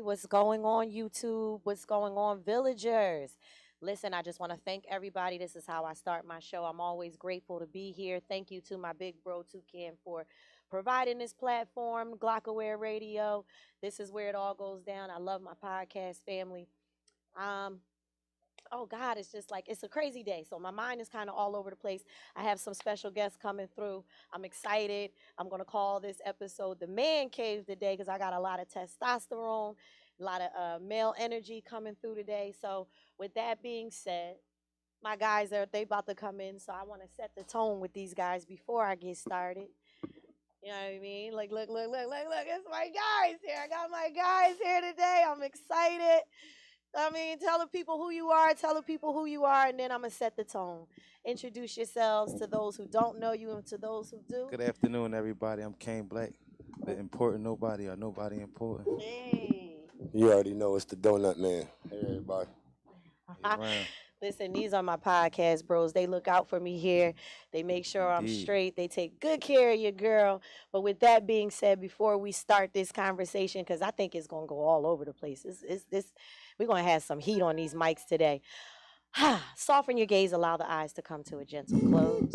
What's going on, YouTube? What's going on, villagers? Listen, I just want to thank everybody. This is how I start my show. I'm always grateful to be here. Thank you to my big bro, Toucan, for providing this platform, Glockaware Radio. This is where it all goes down. I love my podcast family. Um, oh God, it's just like it's a crazy day. So my mind is kind of all over the place. I have some special guests coming through. I'm excited. I'm gonna call this episode the Man Cave today because I got a lot of testosterone, a lot of male energy coming through today. So with that being said, my guys are they about to come in, so I want to set the tone with these guys before I get started. You know what I mean? Like, look. It's my guys here. I got my guys here today. I'm excited. I mean, tell the people who you are, and then I'm going to set the tone. Introduce yourselves to those who don't know you and to those who do. Good afternoon, everybody. I'm Kane Black, the important nobody or nobody important. Hey. You already know it's the Donut Man. Hey, everybody. Listen, these are my podcast bros. They look out for me here. They make sure I'm Indeed. straight. They take good care of your girl. But with that being said, before we start this conversation, because I think it's going to go all over the place, we're going to have some heat on these mics today. Soften your gaze. Allow the eyes to come to a gentle close.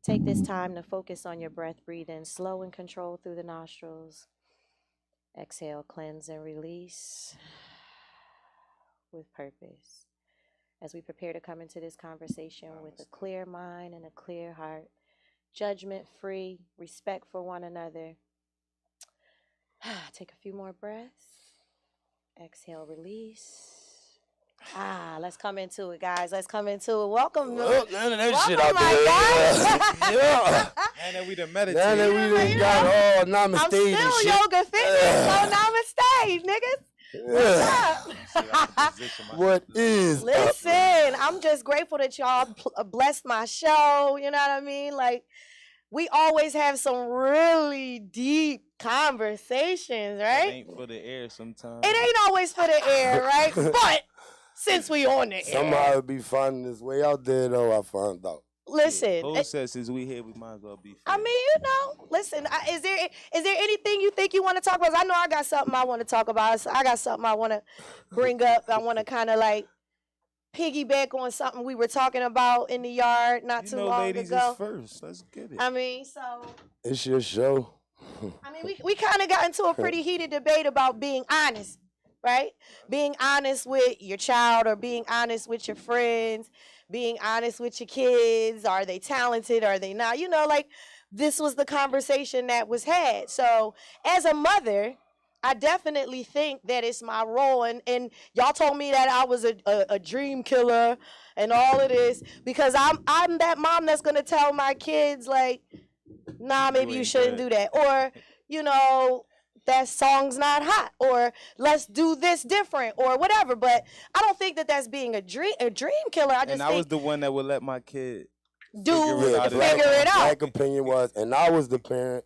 Take this time to focus on your breath. Breathe in slow and controlled through the nostrils. Exhale, cleanse, and release with purpose. As we prepare to come into this conversation with a clear mind and a clear heart, judgment free, respect for one another. Take a few more breaths. Exhale, release. Let's come into it, guys. Let's come into it. Welcome. Look, none of that Welcome, shit out my there. Yeah. And then we done Now that meditated. we done got all namaste I'm still and shit. yoga fitness, so namaste, niggas. Yeah. What is up? Listen, I'm just grateful that y'all blessed my show. You know what I mean? Like, we always have some really deep conversations, It right? ain't for the air sometimes. It ain't always for the air, right? But since we on the air, Somehow it be finding its way out there, though, I found out. listen. Who says since we here, we might as well be I free. mean, listen. Is there anything you think you want to talk about? I know I got something I want to talk about. So I got something I want to bring up. I want to kind of like piggyback on something we were talking about in the yard not too long ladies ago. is first. Let's get it. I mean, so It's your show. I mean, we kind of got into a pretty heated debate about being honest, right? Being honest with your child or being honest with your friends, being honest with your kids. Are they talented? Are they not? You know, like this was the conversation that was had. So as a mother, I definitely think that it's my role. And y'all told me that I was a dream killer and all of this because I'm that mom that's going to tell my kids like, nah, maybe you ain't shouldn't good. do that. Or, you know, that song's not hot. Or let's do this different or whatever. But I don't think that that's being a dream killer. I just And I think was the one that would let my kid do figure it Yeah, out. figure it out. Black opinion was, and I was the parent.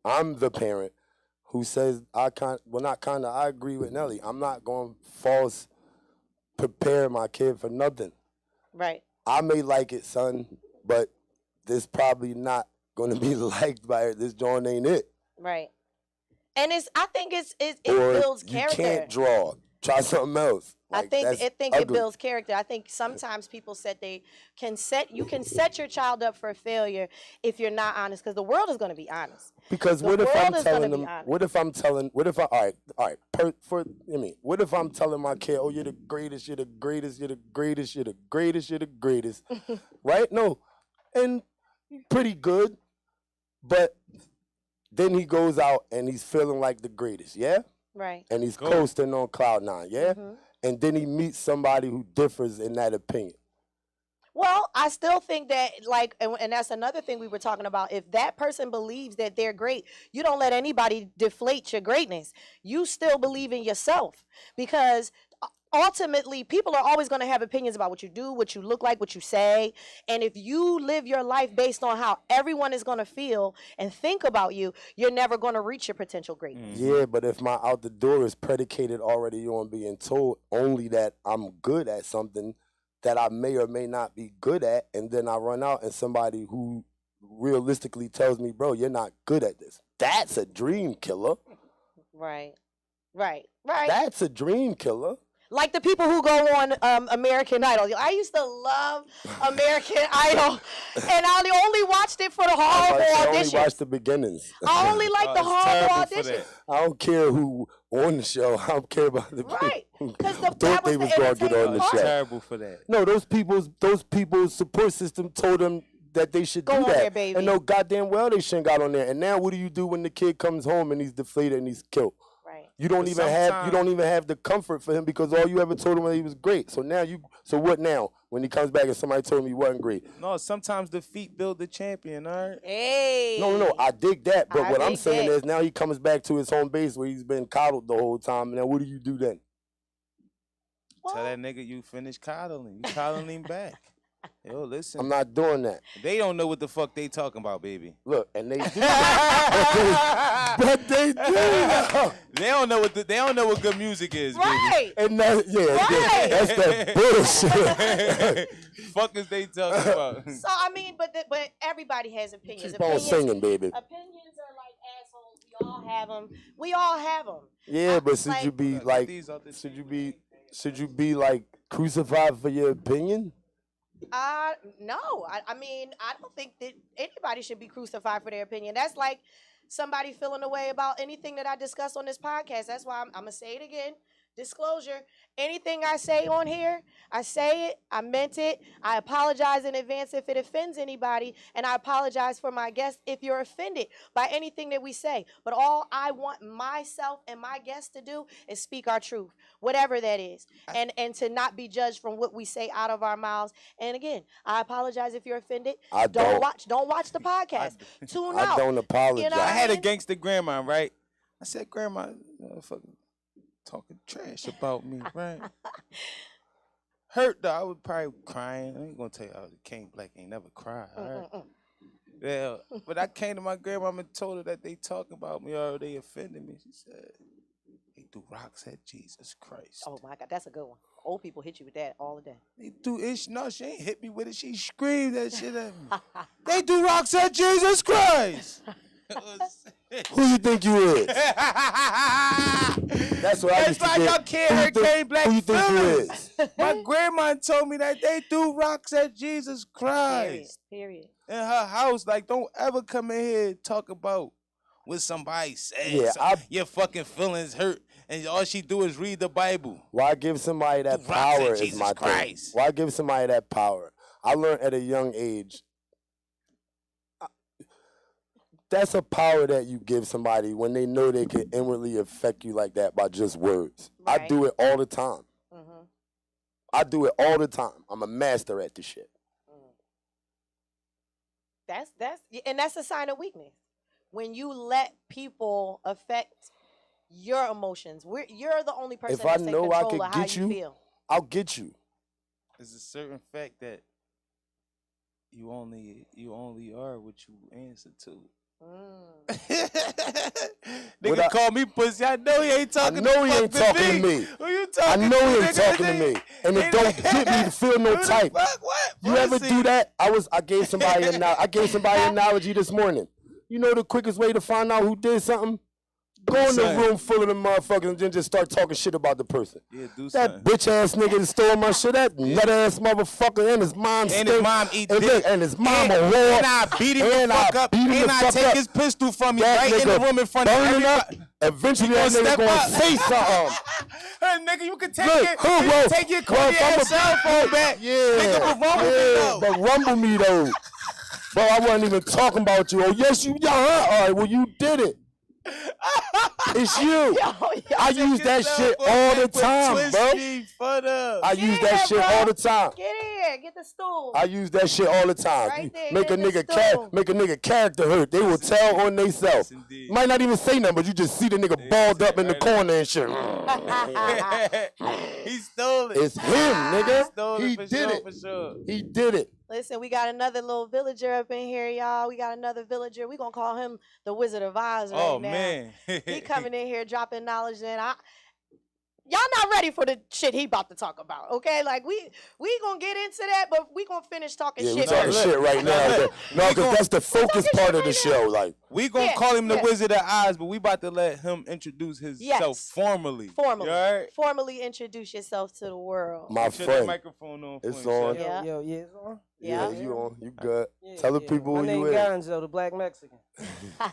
I'm the parent who says I agree with Nelly. I'm not going to false prepare my kid for nothing. Right. I may like it, son, but this probably not going to be liked by it. This joint ain't it. Right. And I think it Or builds you character. can't draw. Try something else. I Like, think that's it ugly. builds character. I think sometimes people you can set your child up for failure if you're not honest because the world is going to be honest. Because The what if world I'm is gonna telling be them? honest. What if I'm telling my kid, oh, you're the greatest, you're the greatest, you're the greatest, you're the greatest, you're the greatest, right? No, and pretty good, but then he goes out and he's feeling like the greatest, yeah, Right. and he's Go. coasting on cloud nine, yeah, Mhm. and then he meets somebody who differs in that opinion. Well, I still think that, like, and that's another thing we were talking about. If that person believes that they're great, you don't let anybody deflate your greatness. You still believe in yourself because ultimately people are always going to have opinions about what you do, what you look like, what you say. And if you live your life based on how everyone is going to feel and think about you, you're never going to reach your potential greatness. Yeah, but if my out the door is predicated already on being told only that I'm good at something that I may or may not be good at, and then I run out and somebody who realistically tells me, bro, you're not good at this. That's a dream killer. Right. Right. Right. That's a dream killer. Like the people who go on American Idol. I used to love American Idol, and I only watched it for the horrible I only auditions. watch the beginnings. I only like the it's horrible terrible for auditions. that. I don't care who on the show. I don't care about the Right. people Because who that thought was they the was gonna get on entertaining the part. show. Terrible for that. No, those people's support system told them that they should Go do on that. there, baby. And no goddamn well they shouldn't got on there. And now what do you do when the kid comes home and he's deflated and he's killed? Right. You don't But even have the comfort for him because all you ever told him was he was great. So what now? When he comes back and somebody told him he wasn't great. No, sometimes defeat build the champion, all right? Hey. No, I dig that. But I what I'm dig saying that. is now he comes back to his home base where he's been coddled the whole time. Now what do you do then? Tell that nigga you finished coddling. You coddling him back. Yo, listen. I'm not doing that. They don't know what the fuck they talking about, baby. Look, and they do that. but they do that. They don't know what good music is, Right. And that's Right. that's that bullshit. baby. Fuck is they talking about? So I mean, but everybody has opinions. Keep on singing, baby. Opinions are like assholes. We all have them. We all have them. Yeah, but should like- you be Look, like, these are the should you be like crucified for your opinion? No. I mean, I don't think that anybody should be crucified for their opinion. That's like somebody feeling a way about anything that I discuss on this podcast. That's why I'm gonna say it again. Disclosure. Anything I say on here, I say it. I meant it. I apologize in advance if it offends anybody, and I apologize for my guests if you're offended by anything that we say. But all I want myself and my guests to do is speak our truth, whatever that is, and to not be judged from what we say out of our mouths. And again, I apologize if you're offended. I don't. Don't watch the podcast. Tune out. I don't apologize. You know I what had a mean? gangster grandma, right? I said, Grandma, fucking talking trash about me, right? Hurt though, I was probably crying. I ain't gonna tell you, King Black ain't never cried, all right? Yeah, but I came to my grandma and told her that they talk about me or they offended me. She said, they threw rocks at Jesus Christ. Oh my God, that's a good one. Old people hit you with that all the day. They threw ish. No, she ain't hit me with it. She screamed that shit at me. They threw rocks at Jesus Christ. Who you think you is? That's what I used to like get. y'all can't Who you hurt think- Kane Black Who you think you feelings. is? My grandma told me that they threw rocks at Jesus Christ Period. in her house. Like, don't ever come in here and talk about what somebody said. Yeah, Your fucking feelings hurt, and all she do is read the Bible. Why give somebody that Threw rocks at power is Jesus my thing. Christ. Why give somebody that power? I learned at a young age. That's a power that you give somebody when they know they can inwardly affect you like that by just words. I Right. do it all the time. Mm-hmm. I do it all the time. I'm a master at this shit. That's a sign of weakness. When you let people affect your emotions, you're the only person If I that's in know I control could of how get you you, feel. I'll get you. There's a certain fact that you only are what you answer to. Nigga I- call me pussy. I know he ain't talking. I know he the ain't fuck talking to me. Who you I talking know to? he ain't nigga? talking to me. And it don't get me to feel no Who the type. fuck? What? You ever Pussy? do that? I gave somebody an analogy this morning. You know the quickest way to find out who did something? Go in the something. room full of them motherfuckers and then just start talking shit about the person. Yeah, do That something. bitch ass nigga that stole my shit, that nut ass motherfucker, and his mom And stink. his mom eat and, dick. look, and his mom a and, whore. and I beat him and the fuck I up. beat him And the I fuck take up. his pistol from me That right in the nigga room in front of burning up. everybody. Eventually He that gonna nigga step gonna up. say something. Hey, nigga, you can take Look, it. who You wrote? can take your corny ass cell phone back. Yeah, Nigga, but rumble me though. but rumble me though. Bro, I wasn't even talking about you. Oh, yes, you, yeah, huh? All right, well, you did it. It's you. I use that shit all the time, bro. I use that shit all the time. Get in here. Get the stool. I use that shit all the time. Right You there, make a get the nigga stool. make a nigga character hurt. They will tell on theyself. indeed. Might not even say nothing, but you just see the nigga balled up in the right corner and shit. He stole it. It's him, nigga. Stole He it for did sure, it. for sure. He did it. Listen, we got another little villager up in here, y'all. We got another villager. We gonna call him the Wizard of Oz right Oh now. man. He coming in here dropping knowledge, and y'all not ready for the shit he about to talk about, okay? Like we gonna get into that, but we gonna finish talking Yeah, we shit talking first. shit right now. No, because that's the focus talking part shit of the right show. now. Like, We gonna Yeah, call him the yeah. Wizard of Oz, but we about to let him introduce himself formally. Formally. You all right? Formally introduce yourself to the world. my Shut that friend. microphone on. It's for me, on. Chef. Yeah. Yo, it's on. Yeah, Yeah. you on. You good. Yeah, Tell the yeah. people My who name you is. Gonzo, the Black Mexican.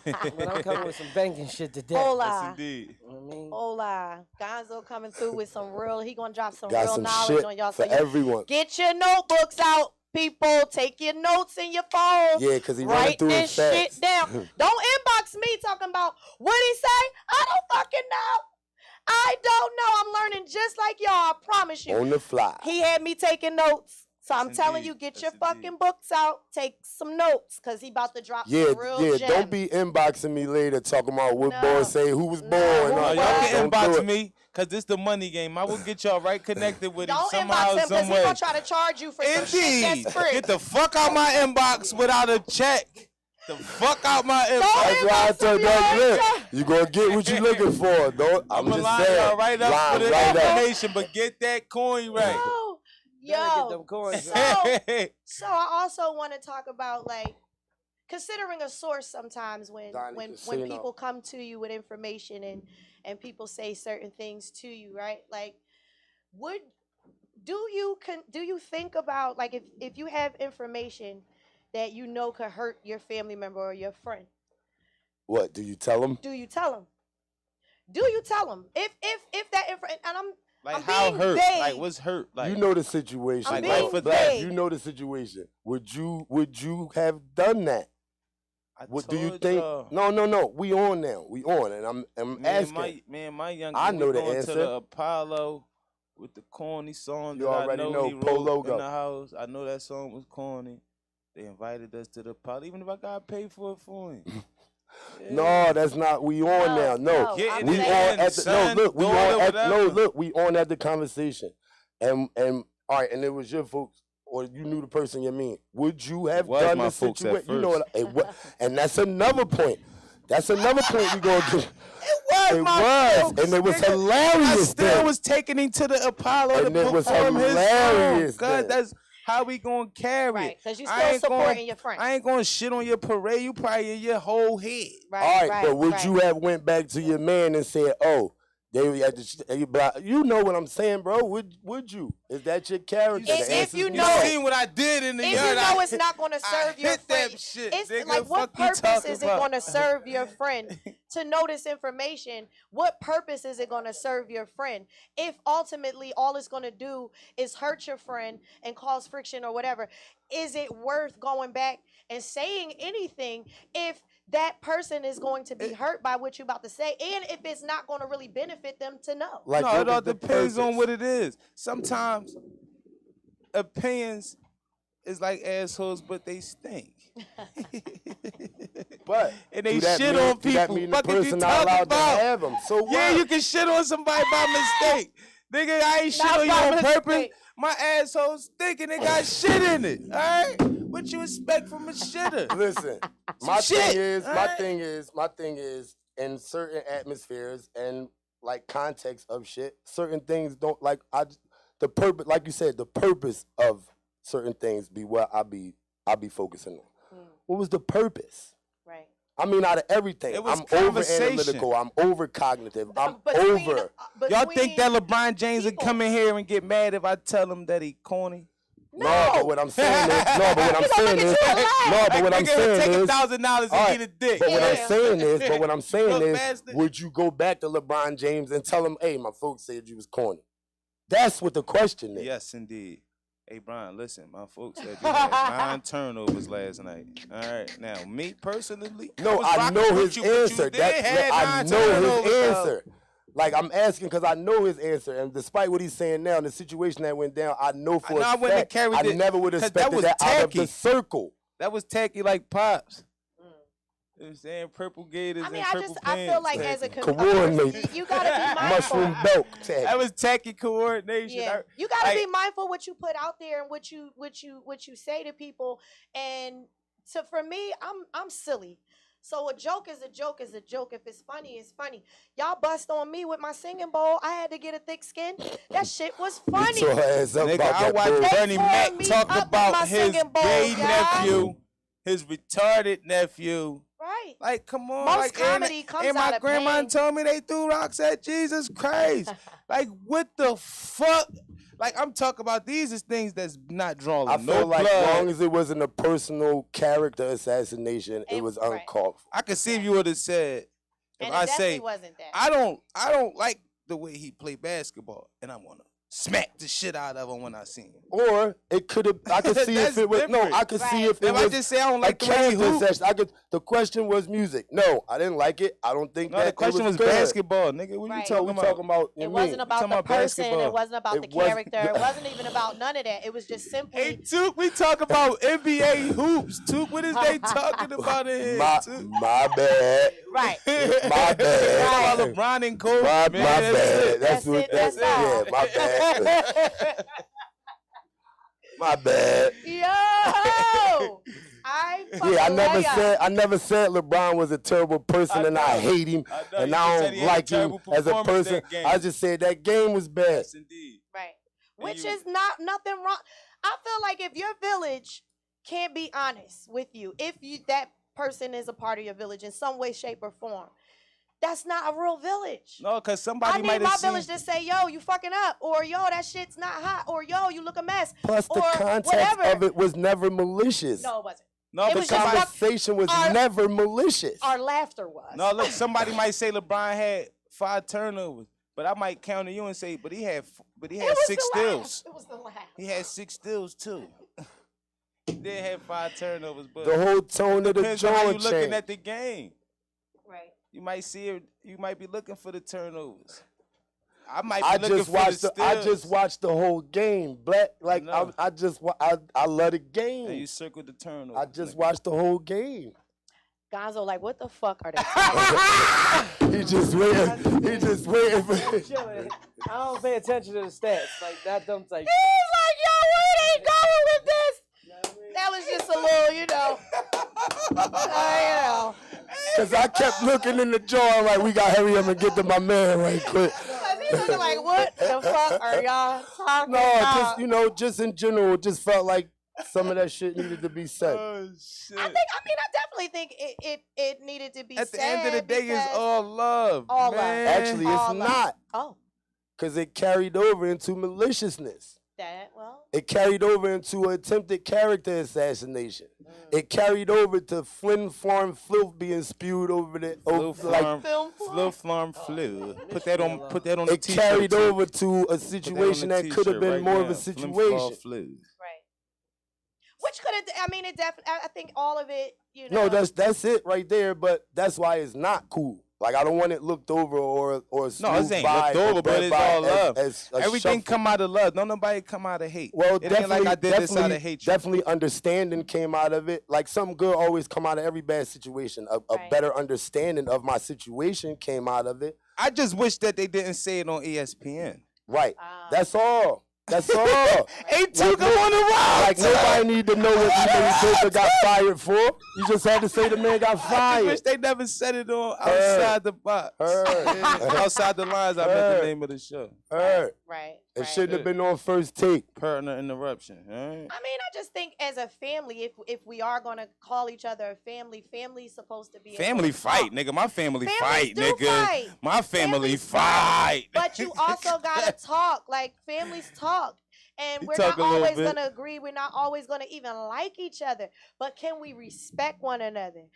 But I'm coming with some banking shit today. Yes, Hola. indeed. You know what I mean? Hola. Gonzo coming through with some real, he gonna drop some Got real some knowledge shit on y'all. for So you everyone. get your notebooks out, people. Take your notes in your phone. Yeah, because he running Write through it this shit fast. down. Don't inbox me talking about what he say. I don't fucking know. I don't know. I'm learning just like y'all. I promise you. On the fly. He had me taking notes. So I'm Yes, telling indeed. you, get Yes, your indeed. fucking books out. Take some notes, because he about to drop Yeah, some real yeah. gems. Don't be inboxing me later talking about what No. boy say, who was No, born. who all No, was that. y'all born. can Don't do inbox it. me, because this the money game. I will get y'all right connected with him Don't somehow, inbox him, because some he way. gonna try to charge you for some shit Indeed. that's free. Get the fuck out my inbox without a check. The fuck out my Don't inbox. That's why I inbox told him, that y'all. look. You gonna get what you looking for. Don't. I'm I'm gonna just line saying. y'all right up Line with the right up. information, but get that coin right. Better get them Yo, coins. So- right. so I also want to talk about, like, considering a source sometimes when Donnie when Casino. people come to you with information and people say certain things to you, right? Like, would do you think about, like, if you have information that you know could hurt your family member or your friend, What do you tell them? do you tell them? Do you tell them if that information? And Like I'm how being hurt? vague. Like what's hurt? Like You know the situation. I'm being Black. vague. You know the situation. Would you have done that? I What do you told think? y'all. No. We on now. We on, and I'm asking. My young I we know the going answer. to the Apollo with the corny song You that already I know know, he wrote Polo in Go. the house. I know that song was corny. They invited us to the Apollo, even if I got paid for it for him. No, that's not. We on No, now. No, no, Getting I'm we it on saying- in, at the. son, No, look. We daughter, on at. No, whatever. look. We on at the conversation, and all right. And it was your folks, or you knew the person you mean. Would you have Was done my the folks at situation? You know first. what? And that's another point. That's another point we gonna do. It was It my was, folks, and it was nigga. I hilarious. still then. was taking him to the Apollo And to it was perform his hilarious song. God, then. that's how we gonna carry Right, it. 'cause you I still ain't supporting gonna- your friend. I ain't gonna shit on your parade. You probably in your whole head. Right, All right, right, but would right. you have went back to your man and said, "Oh, they had to," you know what I'm saying, bro? Would you? Is that your character? If The answer's you You know- seen what I did in the If yard? you know it's not going to I serve your hit friend, that shit, it's nigga. like, what Fuck you purpose talking is it about? going to serve your friend to know this information? What purpose is it going to serve your friend if ultimately all it's going to do is hurt your friend and cause friction or whatever? Is it worth going back and saying anything if that person is going to be hurt by what you're about to say, and if it's not going to really benefit them to know? Like, No, what it all was the depends on purpose? what it is. Sometimes opinions is like assholes, but they stink. But and they do that shit mean- on do that people. mean the Fuck is you person not talking allowed about? to have them? So Yeah, what? you can shit on somebody by mistake. Nigga, I ain't shit Not on you by on purpose. mistake. My asshole's thinking it got shit in it. All right? What you expect from a shitter? Listen, my shit, thing alright? my thing is, in certain atmospheres and like context of shit, certain things don't like the purpose, like you said, the purpose of certain things be what I be focusing on. What was the purpose? Right. I mean, out of everything, It was I'm over conversation. analytical, I'm over cognitive, I'm Between- over. Y'all think that LeBron James would people. come in here and get mad if I tell him that he corny? No, but what I'm saying is, no, but what I'm saying is, no, but what I'm saying take is, $1,000 and all eat a dick. But what I'm Yeah. saying is, Look, bastard. would you go back to LeBron James and tell him, "Hey, my folks said you was corny"? That's what the question is. Yes, indeed. Hey, Brian, listen, my folks said you had 9 turnovers last night. All right. Now, me personally, No, was I rocking know with his you, but you answer. did That have I 9 know turnovers, his though. answer. Like, I'm asking because I know his answer, and despite what he's saying now, the situation that went down, I know for I know I a wouldn't have fact, carried I it, never would have 'cause that expected was that out of tacky. the circle. That was tacky like Pops. You know what I'm saying? Purple Gators I mean, and purple I feel pants. like as a Coordinate. you gotta be mindful. Mushroom belt tag. That was tacky coordination. Yeah, you gotta be like- mindful what you put out there and what you say to people. And so for me, I'm silly. So a joke is a joke is a joke. If it's funny, it's funny. Y'all bust on me with my singing bowl. I had to get a thick skin. That shit was You funny. tore her ass up Nigga, about I that watched bull. They Bernie tore Mac me talk up with about my his singing bowl, gay y'all. nephew, his retarded nephew. Right. Like, come on. Most like, comedy comes and out my of grandma pain. told me they threw rocks at Jesus Christ. Like, what the fuck? Like, I'm talking about these is things that's not drawing I no feel like blood. long as it wasn't a personal character assassination, it was right. uncalled for. I could see if you would have said, if And I it definitely say, wasn't that. I don't like the way he played basketball, and I want to smack the shit out of him when I see him. Or it could have. I could see if That's it was different. I could see Right. if it If I was just say I don't a like the way he character hoop, assassination. The question was music. No, I didn't like it. I don't think no, that the question it was good. basketball, nigga. What Right. you What talking we about? talking about? It wasn't about talking the about person. basketball. It wasn't about the It wasn't- character. It wasn't even about none of that. It was just simply Hey, Took, we talk about NBA hoops. Took, what is they talking about in here, Took? My bad. right. My bad. Talk about LeBron and Kobe. My man, bad. it. That's what. it, that's yeah, all. my bad. My bad. Yo, I fucking Yeah, love I never said LeBron was a terrible person and I know. hate him I know. and You I just said don't he had a like him terrible as a performance person. that game. I just said that game was bad. Yes, indeed. Right. And Which you- is not nothing wrong. I feel like if your village can't be honest with you, if you that person is a part of your village in some way, shape, or form, that's not a real village. No, because somebody I need might my have seen. village to say, yo, you fucking up, or yo, that shit's not hot, or yo, you look a mess. Plus, the or context whatever. of it was never malicious. No, it wasn't. No, It but was just somebody. about- Conversation was our- never malicious. Our laughter was. No, look, somebody might say LeBron had 5 turnovers, but I might counter you and say, but he had It was 6 the laugh. steals. It was the laugh. He had 6 steals too. He did have 5 turnovers, but The whole tone of the depends on how you joint looking changed. at the game. Right. You might see it. You might be looking for the turnovers. I might be I looking just for watched the the. I steals. just watched the whole game. Black, like No. I love the And game. you circled the turnovers. I just nigga. watched the whole game. Gonzo, like, what the fuck are they talking about? He just waiting. He just waiting for. Chilling. I don't pay attention to the stats. Like that dumb type. He's like, yo, where they going with this? That was just a little, you know. Cause I kept looking in the jar. I'm like, we gotta hurry up and get to my man right quick. Cause he's looking like, what the fuck are y'all talking No, about? just just in general, it just felt like some of that shit needed to be said. Oh shit. I definitely think it needed to be At said. the end of the day, it's because- all love. All love. man. Actually, it's all love. not, Oh, cause it carried over into maliciousness. that, well. It carried over into attempted character assassination. It carried over to Flynn Farm filth being spewed over the Flu like farm, Film flu farm flu. Put that on. Put that on the it t-shirt. carried too. over to a Put that on situation the that could have t-shirt been right more of now. a Flim situation. Flaw Flu. Right. Which could have, I mean, it definitely, I think all of it, you know. No, that's it right there. But that's why it's not cool. Like I don't want it looked over or No, it smoothed ain't by looked or over, but read it's by all love. as a Everything shuffle. come out of love. Don't nobody come out of hate. Well, it ain't definitely, like I did this out of hatred. definitely understanding came out of it. Like something good always come out of every bad situation. A Right. better understanding of my situation came out of it. I just wish that they didn't say it on ESPN. Right. Ah. That's all. That's all. Hey, took him on the road. Like nobody need to know what Baker got fired for. You just had to say the man got I just fired. wish they never said it on outside the box. Outside the lines, I meant the name of the show. Heard. Right. It right. shouldn't have been on first take. Partner interruption. All right? I mean, I just think as a family, if we are gonna call each other a family, family's supposed to be able Family to fight, talk. nigga. My family Families fight, do nigga. fight. My family Families fight. But you also gotta talk. Like families talk. And You we're talk not a little always bit. gonna agree. We're not always gonna even like each other. But can we respect one another?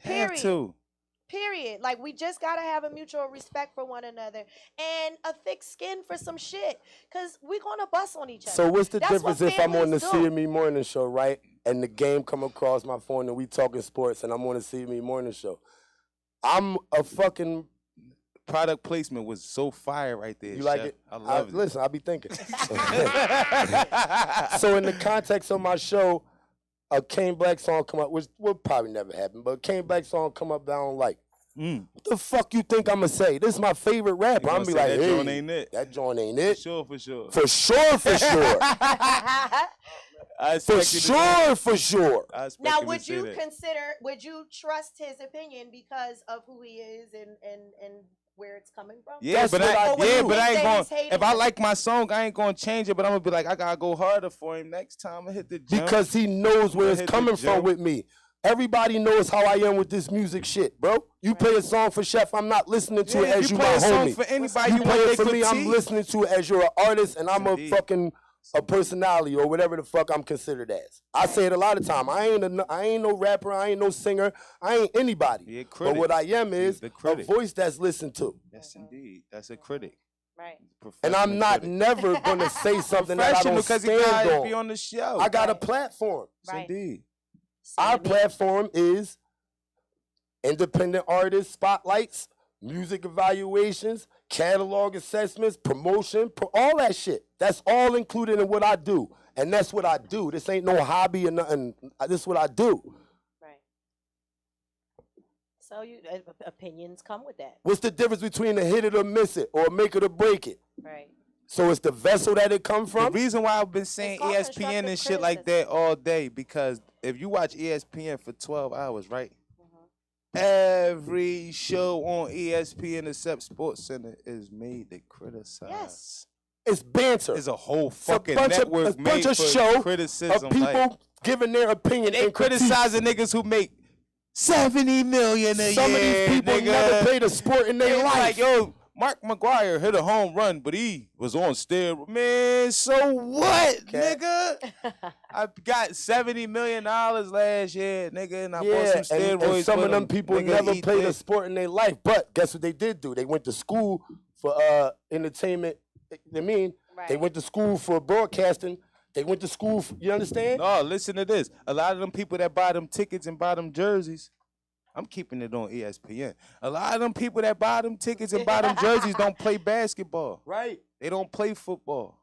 Have Period. to. Period. Like we just gotta have a mutual respect for one another and a thick skin for some shit. Cause we're gonna bust on each other. So what's the That's difference what if I'm on the families do. CME morning show, right? And the game come across my phone and we talking sports and I'm on the CME morning show. I'm a fucking Product placement was so fire right there. you like Chef. it? I love it. Listen, I be thinking. So in the context of my show, a Kane Black song come up, which will probably never happen, but a Kane Black song come up that I don't like. What the fuck you think I'ma say? This is my favorite rapper. You I'm gonna be say like, that hey, joint ain't it? that joint ain't For it. sure, for sure. For sure, for sure. I For expected to sure, for sure. I expect Now, him to would say you that. would you trust his opinion because of who he is and where it's coming from? Yeah, That's but what I yeah, do. but I ain't Think that going. he's hating If I him. like my song, I ain't gonna change it. But I'm gonna be like, I gotta go harder for him next time. I hit the gym. Because he knows where Go it's hit the coming from gym. with me. Everybody knows how I am with this music shit, bro. You play a song for Chef, I'm not listening to it Yeah, if as you you play my a song homie. for anybody, You you play want it their for me, I'm critique. listening to it as you're an artist and I'm Indeed. a fucking a personality or whatever the fuck I'm considered as. I say it a lot of time. I ain't no rapper, I ain't no singer, I ain't anybody. He a But critic. what I am is the a critic. voice that's listened to. Yes, indeed. That's a critic. Right. And I'm Professional not critic. never gonna say something that I Professional don't because he stand gotta be on. on the show. I got a Right. platform. Yes, Right. indeed. Our Same here. platform is independent artist spotlights, music evaluations, catalog assessments, promotion, all that shit. That's all included in what I do. And that's what I do. This ain't no hobby or nothing. This is what I do. Right. So opinions come with that. What's the difference between a hit it or miss it or make it or break it? Right. So it's the vessel that it come The from? reason why I've been saying It's called ESPN and shit like that all day, because if you watch ESPN for 12 hours, right? Every show on ESPN except SportsCenter is made to criticize. Yes. It's banter. It's a whole It's a fucking bunch network of, a made bunch of for show criticism. of people like, giving their opinion they and critique. criticizing niggas who make 70 million a Some year. of these people nigga. never played a sport in They their be life. like, yo, Mark McGuire hit a home run, but he was on steroids. Man, so what, nigga? I got $70 million last year, nigga, and I bought some steroids. and some for of them people Nigga, never eat played a dick. sport in their life. But guess what they did do? They went to school for entertainment. I mean, they Right. went to school for broadcasting. They went to school for, you understand? No, listen to this. A lot of them people that buy them tickets and buy them jerseys, I'm keeping it on ESPN. A lot of them people that buy them tickets and buy them jerseys don't play basketball. Right. They don't play football.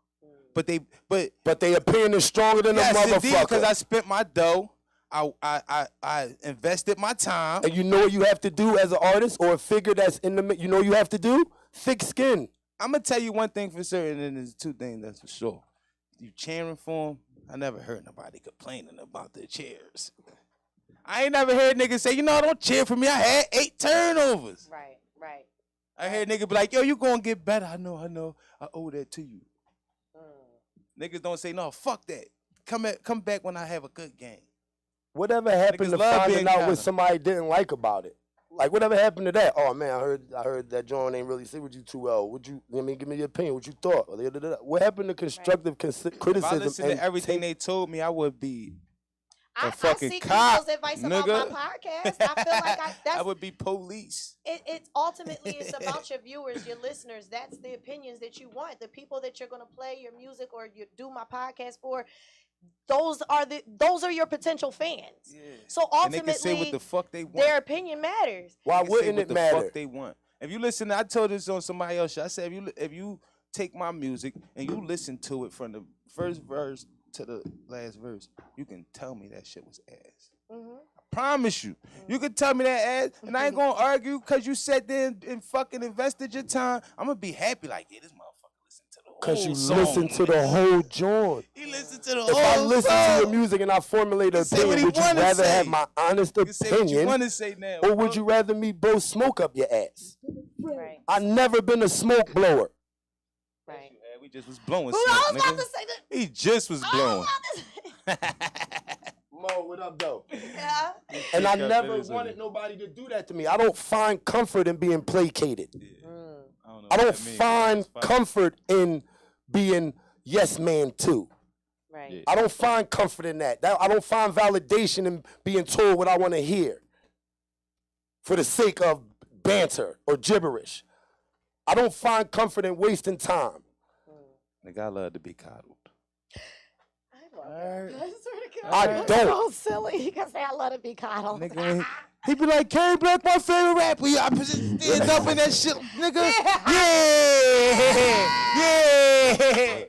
But But they opinion is stronger than yes, a indeed, because motherfucker. I spent my dough. I invested my time. And you know what you have to do as an artist or a figure that's in the, you know what you have to do? Thick skin. I'm gonna tell you one thing for certain, and there's two things that's for sure. You cheering for them. I never heard nobody complaining about their chairs. I ain't never heard niggas say, don't cheer for me. I had 8 turnovers. Right. Right. I heard niggas be like, yo, you gonna get better. I know. I owe that to you. Niggas don't say, no, fuck that. Come back when I have a good game. Whatever happened Niggas to love finding being out kinda. what somebody didn't like about it? Like, whatever happened to that? Oh, man, I heard that John ain't really sit with you too well. Would you, give me your opinion, what you thought? What happened to constructive If I criticism? listen to everything they told me, I would be I fucking seek cop, people's advice about my nigga. podcast. I feel like I that's would be police. it ultimately it's about your viewers, your listeners. That's the opinions that you want. The people that you're gonna play your music or you do my podcast for, those are your potential fans. Yeah. So And they can say what ultimately the fuck they want. their opinion matters. Why They can say wouldn't what it the matter? fuck they want. If you listen, I told this on somebody else. I said, if you take my music and you listen to it from the first verse to the last verse, you can tell me that shit was ass. I promise you. You can tell me that ass, and I ain't gonna argue because you sat there and fucking invested your time. I'm gonna be happy like, yeah, this motherfucker listened to the whole Because you song. listen to the whole joint. He listened to the If I whole listen song. to your music and I formulate an can say what opinion, he would you wanna rather say. have my honest You can say what you opinion, want to say now. or would bro. you rather me blow smoke up your ass? Right. I never been a smoke blower. Right. Yeah, we just was blowing Well, I was smoke, about nigga. to say that. He just was I blowing. was about to say- Mo, what up, though? yeah. And I Pick up never this wanted nigga. nobody to do that to me. I don't find comfort in being placated. don't know I what don't that mean, find but that's fine. comfort in being yes man too. Right. Yeah. I don't find comfort in that. I don't find validation in being told what I want to hear for the sake of banter or gibberish. I don't find comfort in wasting time. Nigga, I love to be coddled. I love Alright. that. I swear to God. I That's don't. so silly. He can say I love to be coddled. Nigga, when he be like, Kane Black, my favorite rapper. I stand up in that shit, nigga. Yeah.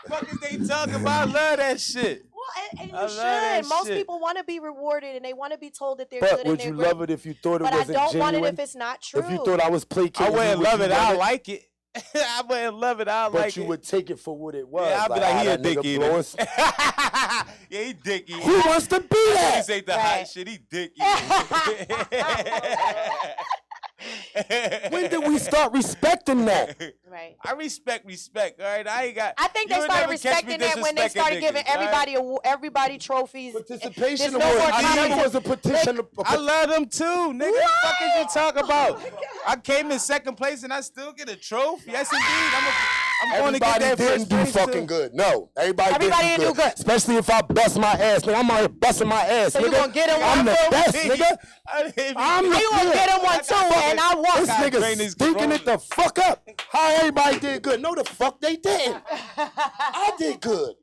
Fuck is they talking about? I love that shit. Well, and I you love that should. Most shit. people want to be rewarded and they want to be told that they're But good and would they're you great. love it if you thought it But I wasn't don't genuine? want it if it's not true. If you thought I was placating, I wouldn't would love you it. I love like it. I wouldn't love it. I But like you it. would take it for what it was. Yeah, I'd be like, he a that dick nigga eater. blowing Yeah, he dick eater. Who wants to be that? Niggas ain't the Right. hot shit. He dick eater. When did we start respecting that? Right. I respect, all right? I ain't got. I think you they would started never catch me respecting that when they disrespecting started giving niggas, all right? everybody trophies. Participation There's no awards. more I never competition. was a petition. I love them too, nigga. What the fuck is you talking about? I came in second place and I still get a trophy. Yes, indeed. I'm going to get Everybody that didn't first do place fucking too. good. No, everybody Everybody didn't do good. Especially if I bust my ass, nigga. I'm out here busting my ass, So nigga. you gonna get him I'm one the too? best, nigga. I'm How you gonna get him one too? And I won. This gotta nigga drain his stinking it Corona. the fuck up. How everybody did good? No, the fuck they didn't. I did good.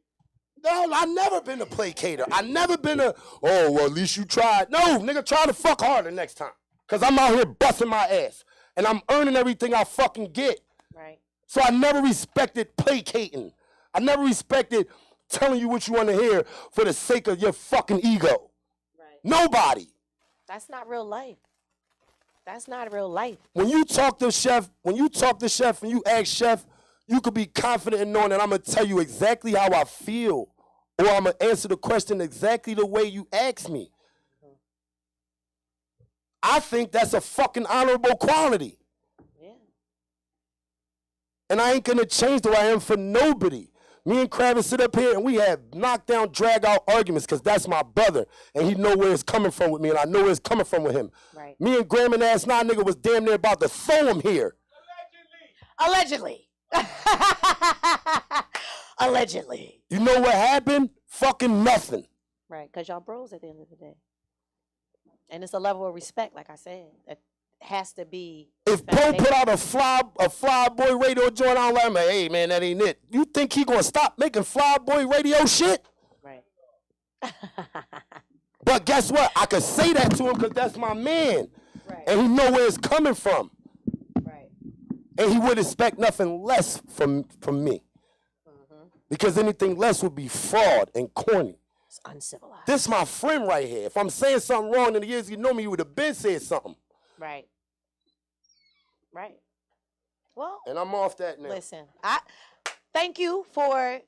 No, I never been a placater. I never been a, oh, well, at least you tried. No, nigga, try to fuck harder next time. Because I'm out here busting my ass. And I'm earning everything I fucking get. Right. So I never respected placating. I never respected telling you what you want to hear for the sake of your fucking ego. Right. Nobody. That's not real life. That's not real life. When you talk to Chef and you ask Chef, you could be confident in knowing that I'm going to tell you exactly how I feel. Or I'm going to answer the question exactly the way you ask me. I think that's a fucking honorable quality. Yeah. And I ain't going to change the way I am for nobody. Me and Kravis sit up here and we have knockdown, drag out arguments because that's my brother. And he know where it's coming from with me and I know where it's coming from with him. Right. Me and Graham and ass nah nigga was damn near about to throw him here. Allegedly. Allegedly. You know what happened? Fucking nothing. Right. Because y'all bros at the end of the day. And it's a level of respect, like I said, that has to be. If Poe put out a fly boy radio joint, I'm like, hey man, that ain't it. You think he gonna stop making fly boy radio shit? Right. But guess what? I could say that to him because that's my man. Right. And he know where it's coming from. Right. And he would expect nothing less from me. Because anything less would be fraud and corny. It's uncivilized. This my friend right here. If I'm saying something wrong in the years you know me, you would have been said something. Right. Right. Well, And I'm off that now. listen, I thank you for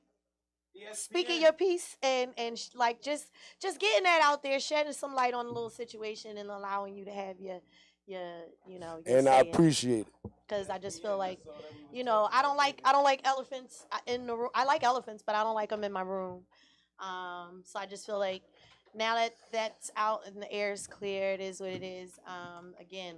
speaking your piece and like just getting that out there, shedding some light on a little situation and allowing you to have your your And I say appreciate it. because I just feel like, I don't like elephants in the room. I like elephants, but I don't like them in my room. So I just feel like now that that's out and the air is clear, it is what it is. Again,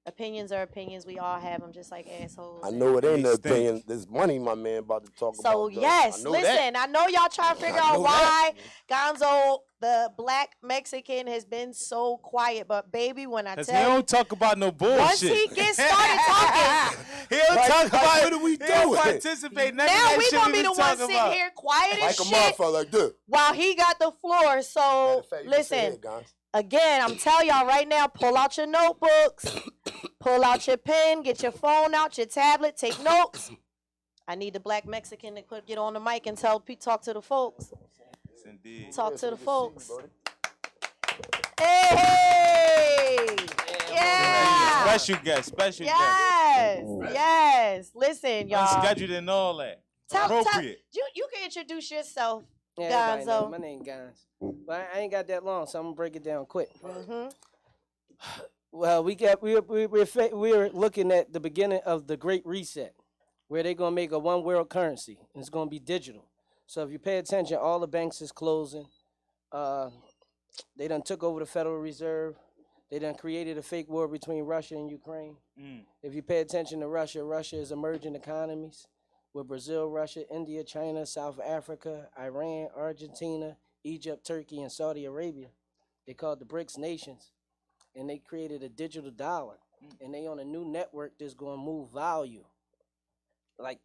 opinions are opinions. We all have them, just like assholes. I know it ain't no Stink. opinion. There's money my man about to talk about. So though. yes, I know listen, that. I know y'all trying to figure I out know why Gonzo, the black Mexican, has been so quiet. But baby, when I Cause he tell you, don't talk about no bullshit. once he gets started talking, he don't Like- talk like, about what are we He don't doing? participate. None of now that we shit gonna be we the been ones talking sitting about. here quiet Like as a shit motherfucker like this. while he got the floor. Matter So of fact, you can say listen. that, guys. Again, I'm telling y'all right now, pull out your notebooks, pull out your pen, get your phone out, your tablet, take notes. I need the black Mexican to get on the mic and talk to the folks. Yes, indeed. Talk to the folks. Hey! Yeah! Special guest. Yes! Yes! Listen, y'all. Unscheduled and all that. Appropriate. You can introduce yourself, Yeah, everybody know Gonzo. my name Gons. But I ain't got that long, so I'm gonna break it down quick. Mm-hmm. Well, we're looking at the beginning of the Great Reset, where they're gonna make a one world currency, and it's gonna be digital. So if you pay attention, all the banks is closing. They done took over the Federal Reserve. They done created a fake war between Russia and Ukraine. If you pay attention to Russia, Russia is emerging economies with Brazil, Russia, India, China, South Africa, Iran, Argentina, Egypt, Turkey, and Saudi Arabia. They called the BRICS nations. And they created a digital dollar. And they on a new network that's going to move value. Like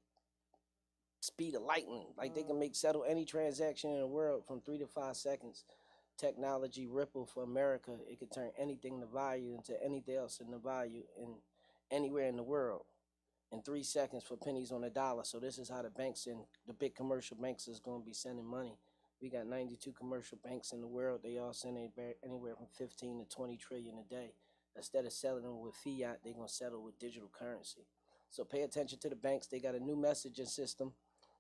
speed of lightning. Like they can settle any transaction in the world from 3 to 5 seconds. Technology ripple for America. It could turn anything to value into anything else in the value in anywhere in the world in 3 seconds for pennies on a dollar. So this is how the banks and the big commercial banks is going to be sending money. We got 92 commercial banks in the world. They all send anywhere from 15 to 20 trillion a day. Instead of selling them with fiat, they're going to settle with digital currency. So pay attention to the banks. They got a new messaging system.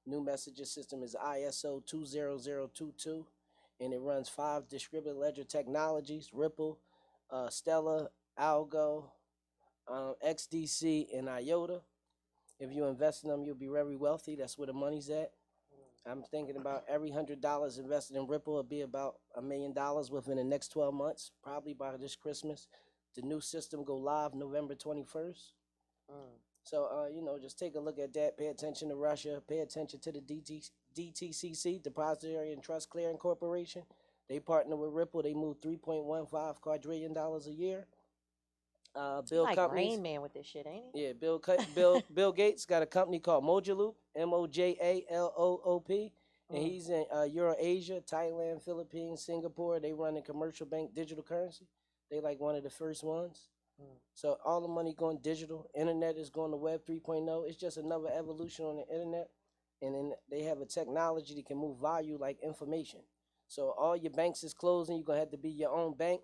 New messaging system is ISO 20022, and it runs 5 distributed ledger technologies: Ripple, Stellar, Algo, XDC, and IOTA. If you invest in them, you'll be very wealthy. That's where the money's at. I'm thinking about every $100 invested in Ripple will be about $1 million within the next 12 months, probably by this Christmas. The new system go live November 21st. So, just take a look at that. Pay attention to Russia. Pay attention to the DTCC, Depository and Trust Clearing Corporation. They partner with Ripple. They move $3.15 quadrillion a year. Bill like companies. Rain Man with this shit, ain't he? Yeah, Bill Gates got a company called Mojaloop, MOJALOOP, and he's in Euro-Asia, Thailand, Philippines, Singapore. They run a commercial bank digital currency. They like one of the first ones. So all the money going digital. Internet is going to Web 3.0. It's just another evolution on the internet. And then they have a technology that can move value like information. So all your banks is closing. You're going to have to be your own bank.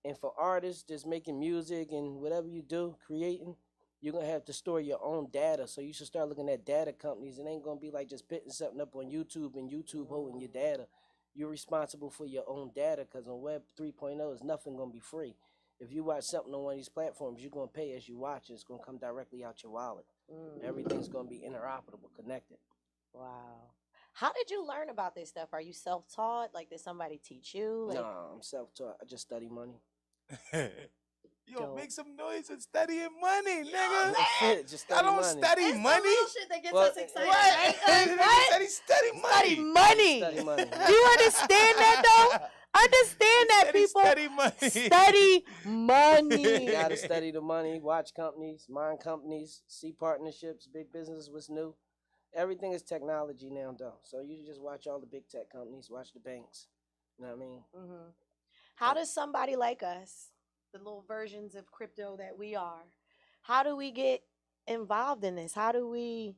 And for artists just making music and whatever you do, creating, you're going to have to store your own data. So you should start looking at data companies. It ain't going to be like just putting something up on YouTube and YouTube holding your data. You're responsible for your own data, because on Web 3.0, is nothing going to be free. If you watch something on one of these platforms, you're going to pay as you watch it. It's going to come directly out your wallet. Everything's going to be interoperable, connected. Wow. How did you learn about this stuff? Are you self-taught? Like, did somebody teach you? Like, No, I'm self-taught. I just study money. Yo, Dope. make some noise and studying money, nigga. That's it. Just study I don't money. study That's the money. real shit that gets Well, us excited. What? Right? Like, what? Study Study money. money. Study money. Do you understand that, though? Understand that, people. Study money. Study money. You gotta study the money, watch companies, mind companies, see partnerships, big business, what's new. Everything is technology now, though. So you just watch all the big tech companies, watch the banks. You know what I mean? How does somebody like us, the little versions of crypto that we are, how do we get involved in this? How do we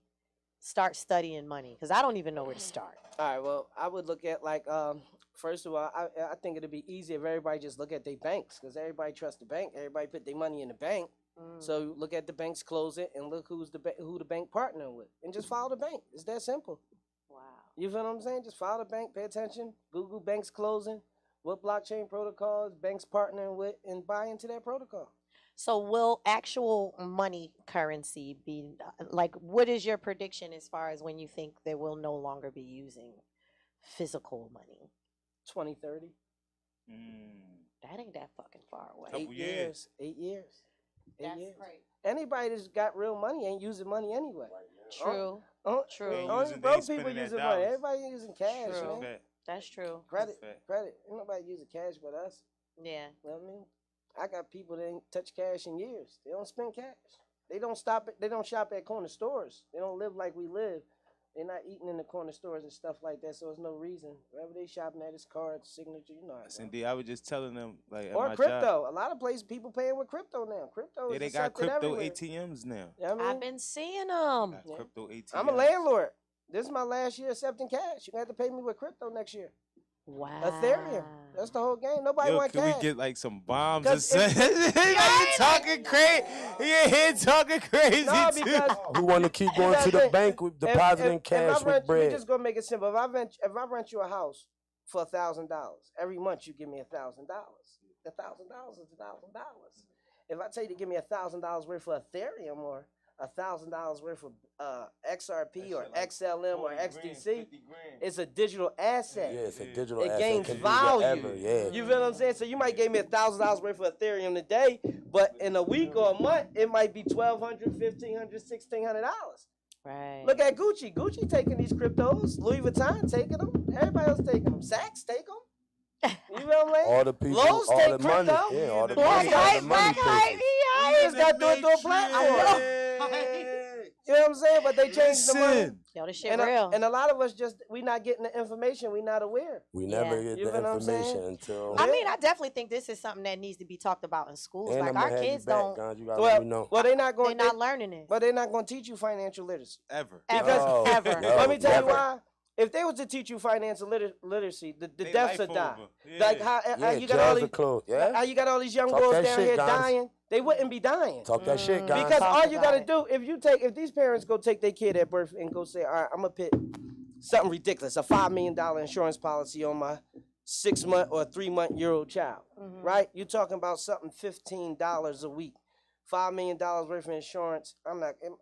start studying money? Because I don't even know where to start. All right, well, I would look at first of all, I think it'd be easier if everybody just look at their banks, because everybody trusts the bank. Everybody put their money in the bank. So look at the bank's closing and look who the bank partnering with, and just follow the bank. It's that simple. Wow. You feel what I'm saying? Just follow the bank, pay attention. Google banks closing, what blockchain protocols banks partnering with, and buy into that protocol. So will actual money currency be like, what is your prediction as far as when you think that we'll no longer be using physical money? 2030. That ain't that fucking far away. Couple 8 years. years. 8 years. 8 That's years. great. Anybody that's got real money ain't using money anyway. True. True. They ain't Only using- they broke ain't people spending their using money. dollars. Everybody using cash, True. man. That's true. Credit, Fact. credit. Ain't nobody using cash but us. Yeah. You know what I mean? I got people that ain't touched cash in years. They don't spend cash. They don't stop it. They don't shop at corner stores. They don't live like we live. They're not eating in the corner stores and stuff like that. So there's no reason. Wherever they shopping at, is cards, signature. You know. How it go. Cindy, I was just telling them like at Or my crypto. job. A lot of places people paying with crypto now. Crypto is Yeah, they got accepted crypto everywhere. ATMs now. You know what I I've mean? been seeing them. Got Yeah. crypto ATMs. I'm a landlord. This is my last year accepting cash. You're going to have to pay me with crypto next year. Wow. Ethereum. That's the whole game. Nobody Yo, want can cash. we get like some bombs or 'Cause something? You talking crazy? Yeah, he talking crazy No, too. because Who want to keep going gotta to the think, bank with depositing if cash I with rent, we bread? just gonna make it simple. If I rent you a house for $1,000, every month you give me $1,000. $1,000 is $1,000. If I tell you to give me $1,000 worth of Ethereum or $1,000 worth of XRP or XLM or XDC, it's a digital asset. Yeah, it's a digital It asset. gains Can do value. whatever, yeah. You feel what I'm saying? So you might give me $1,000 worth of Ethereum today, but in a week or a month, it might be $1,200, $1,500, $1,600. Right. Look at Gucci. Gucci taking these cryptos. Louis Vuitton taking them. Everybody else taking them. Saks take them. You know what I'm saying? All the people, Lowe's all take the money. crypto. Yeah, all the Black money. all hype, the black money hype, places. You just got to do it through a platform. You know what I'm saying? But they changed the money. Listen, Yo, this shit And real. a lot of us just, we not getting the information. We not aware. We Yeah. never get You the feel what I'm saying? information until. I mean, I definitely think this is something that needs to be talked about in schools. And Like I'ma our have you kids back, don't, Gons. You gotta let me know. Well, they're not they're going. not learning this. But they're not going to teach you financial literacy. ever. Ever, Oh, ever. no. Let me tell never. you why. If they was to teach you financial literacy, the deaths life would die. over. Yeah. Like how Yeah, you got all jails these, are closed. how Yeah. you got all these young Talk boys that down shit, here Gons. dying. they wouldn't be dying. Talk that shit, guys. Because Talk all you about gotta it. do, if these parents go take their kid at birth and go say, all right, I'm gonna put something ridiculous, a $5 million insurance policy on my 6-month or 3-month-year-old child, right? You're talking about something $15 a week. $5 million worth of insurance.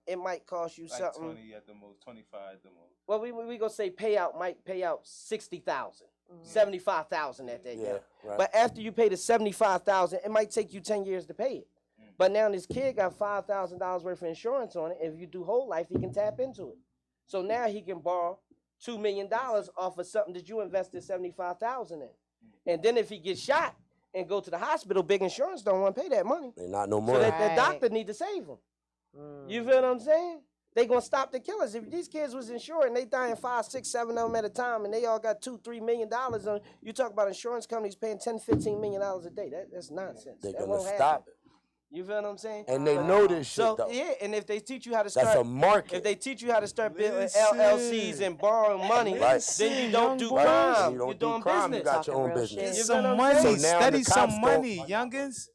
It might cost you Like something. 20 at the most, 25 at the most. Well, we gonna say payout might pay out 60,000, 75,000 at that. Yeah, right. But after you pay the 75,000, it might take you 10 years to pay it. But now this kid got $5,000 worth of insurance on it. If you do whole life, he can tap into it. So now he can borrow $2 million off of something that you invested 75,000 in. And then if he gets shot and go to the hospital, big insurance don't want to pay that money. They not no So more. that Right. the doctor need to save him. You feel what I'm saying? They gonna stop the killers. If these kids was insured and they dying 5, 6, 7 of them at a time, and they all got $2, $3 million on, you talk about insurance companies paying $10, $15 million a day. That's nonsense. They're That gonna won't stop happen. it. You feel what I'm saying? And they know this shit, So though. yeah, and if they teach you how to That's start, a market. if they teach you how to start building Listen. LLCs and borrowing money, Right. then you don't do Right. crime. You don't You're do doing crime, business. you got your Talking own real business. shit. You Some feel what I'm money, saying? So now study the some cops money, don't- youngins.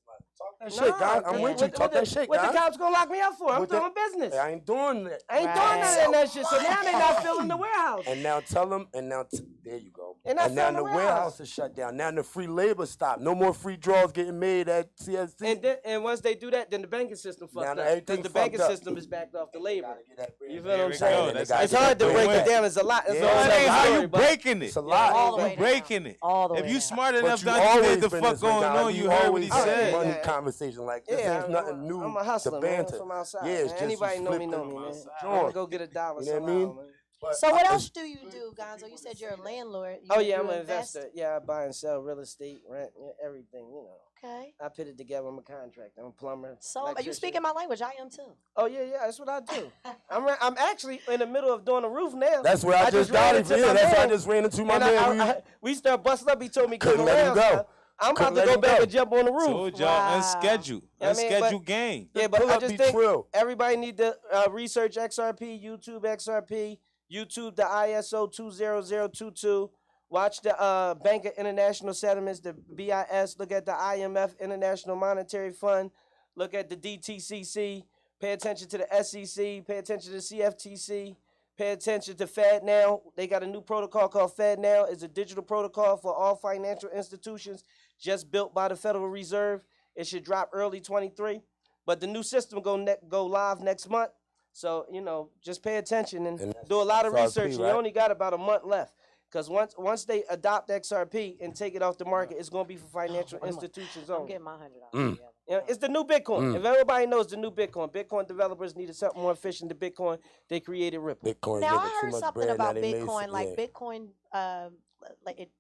That shit, guys. I'm with you. Talk that shit, What the guys. cops gonna lock me up for? I'm What the- doing business. I ain't doing that. I ain't Right. doing none of that shit. So now they not filling the warehouse. And now tell them, and now there you go. And that's now on the the warehouse warehouse. is shut down. Now the free labor stopped. No more free draws getting made at CSC. And once they do that, then the banking system fucked Now up. Because everything the banking fucked up. system is backed off the labor. You feel There what I'm we saying? go. That's- It's hard to They break win. it down. It's a lot. It's Yeah. a whole It nother ain't how story, you but- breaking it. It's a lot. All the way You down. breaking it. All the way If you down. smart But enough you to understand always the been fuck this way, going guys. on, You you heard what always he had said. money Yeah. conversation like this. Yeah, Ain't nothing new. I'm a hustler, the man. banter. From outside. Yeah, it's man. just Anybody you know me, flip know them me, man. outside. I'm gonna go get a dollar You know what I somehow, mean? man. But So what I- else do you do, Gonzo? You said you're a landlord. Oh You yeah, I'm do an invest? investor. Yeah, I buy and sell real estate, rent, yeah, everything. You know, Okay. I put it together. I'm a contractor. I'm a plumber. So are you electrician. speaking my language? I am too. Oh yeah, that's what I do. I'm actually in the middle of doing a roof now. That's where I just got ran it. into Yeah, my that's why I man. just ran into my And man. we start busting up. He told me Couldn't come let him around. go. Son. I'm about Couldn't to let go him back go. and jump on the roof. Told y'all Wow. unscheduled. I mean, Unscheduled game. Yeah, but Pull I up, just be think trill. everybody need to research XRP, YouTube XRP, YouTube the ISO 20022. Watch the Bank of International Settlements, the BIS. Look at the IMF, International Monetary Fund. Look at the DTCC. Pay attention to the SEC. Pay attention to the CFTC. Pay attention to FedNow. They got a new protocol called FedNow. It's a digital protocol for all financial institutions, just built by the Federal Reserve. It should drop early 23. But the new system go live next month. So, you know, just pay attention and that's do a lot of XRP, research. And right? you only got about a month left. Because once they adopt XRP and take it off the market, it's going to be for financial institutions I'm only. getting my $100 together. You know, it's the new Bitcoin. If everybody knows the new Bitcoin, Bitcoin developers needed something more efficient than Bitcoin. They created Ripple. Bitcoin Now I giving too heard much something bread, now about they made Bitcoin. some- Like yeah. Bitcoin,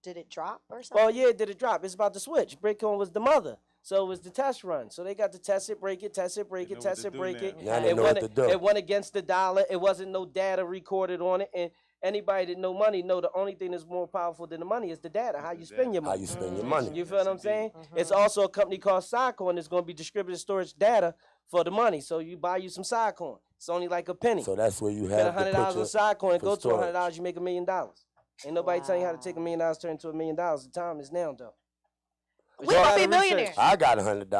did it drop or something? Well, yeah, did it drop? It's about to switch. Bitcoin was the mother. So it was the test run. So they got to test it, break it, test it, break They it, know what test to it, do break now. it. Now they It know went, what to do. it went against the dollar. It wasn't no data recorded on it. And anybody that know money know the only thing that's more powerful than the money is the data, how you spend your How money. you spend your money. You feel what I'm saying? It's also a company called Sidecoin that's going to be distributing storage data for the money. So you buy you some Sidecoin. It's only like a penny. So that's where you Spend have the $100 on picture. Sidecoin, for go to storage. $100, you make $1 million. Ain't nobody telling you how to take $1 million, turn into $1 million. The time is now, though. We gonna be millionaires. I got $100.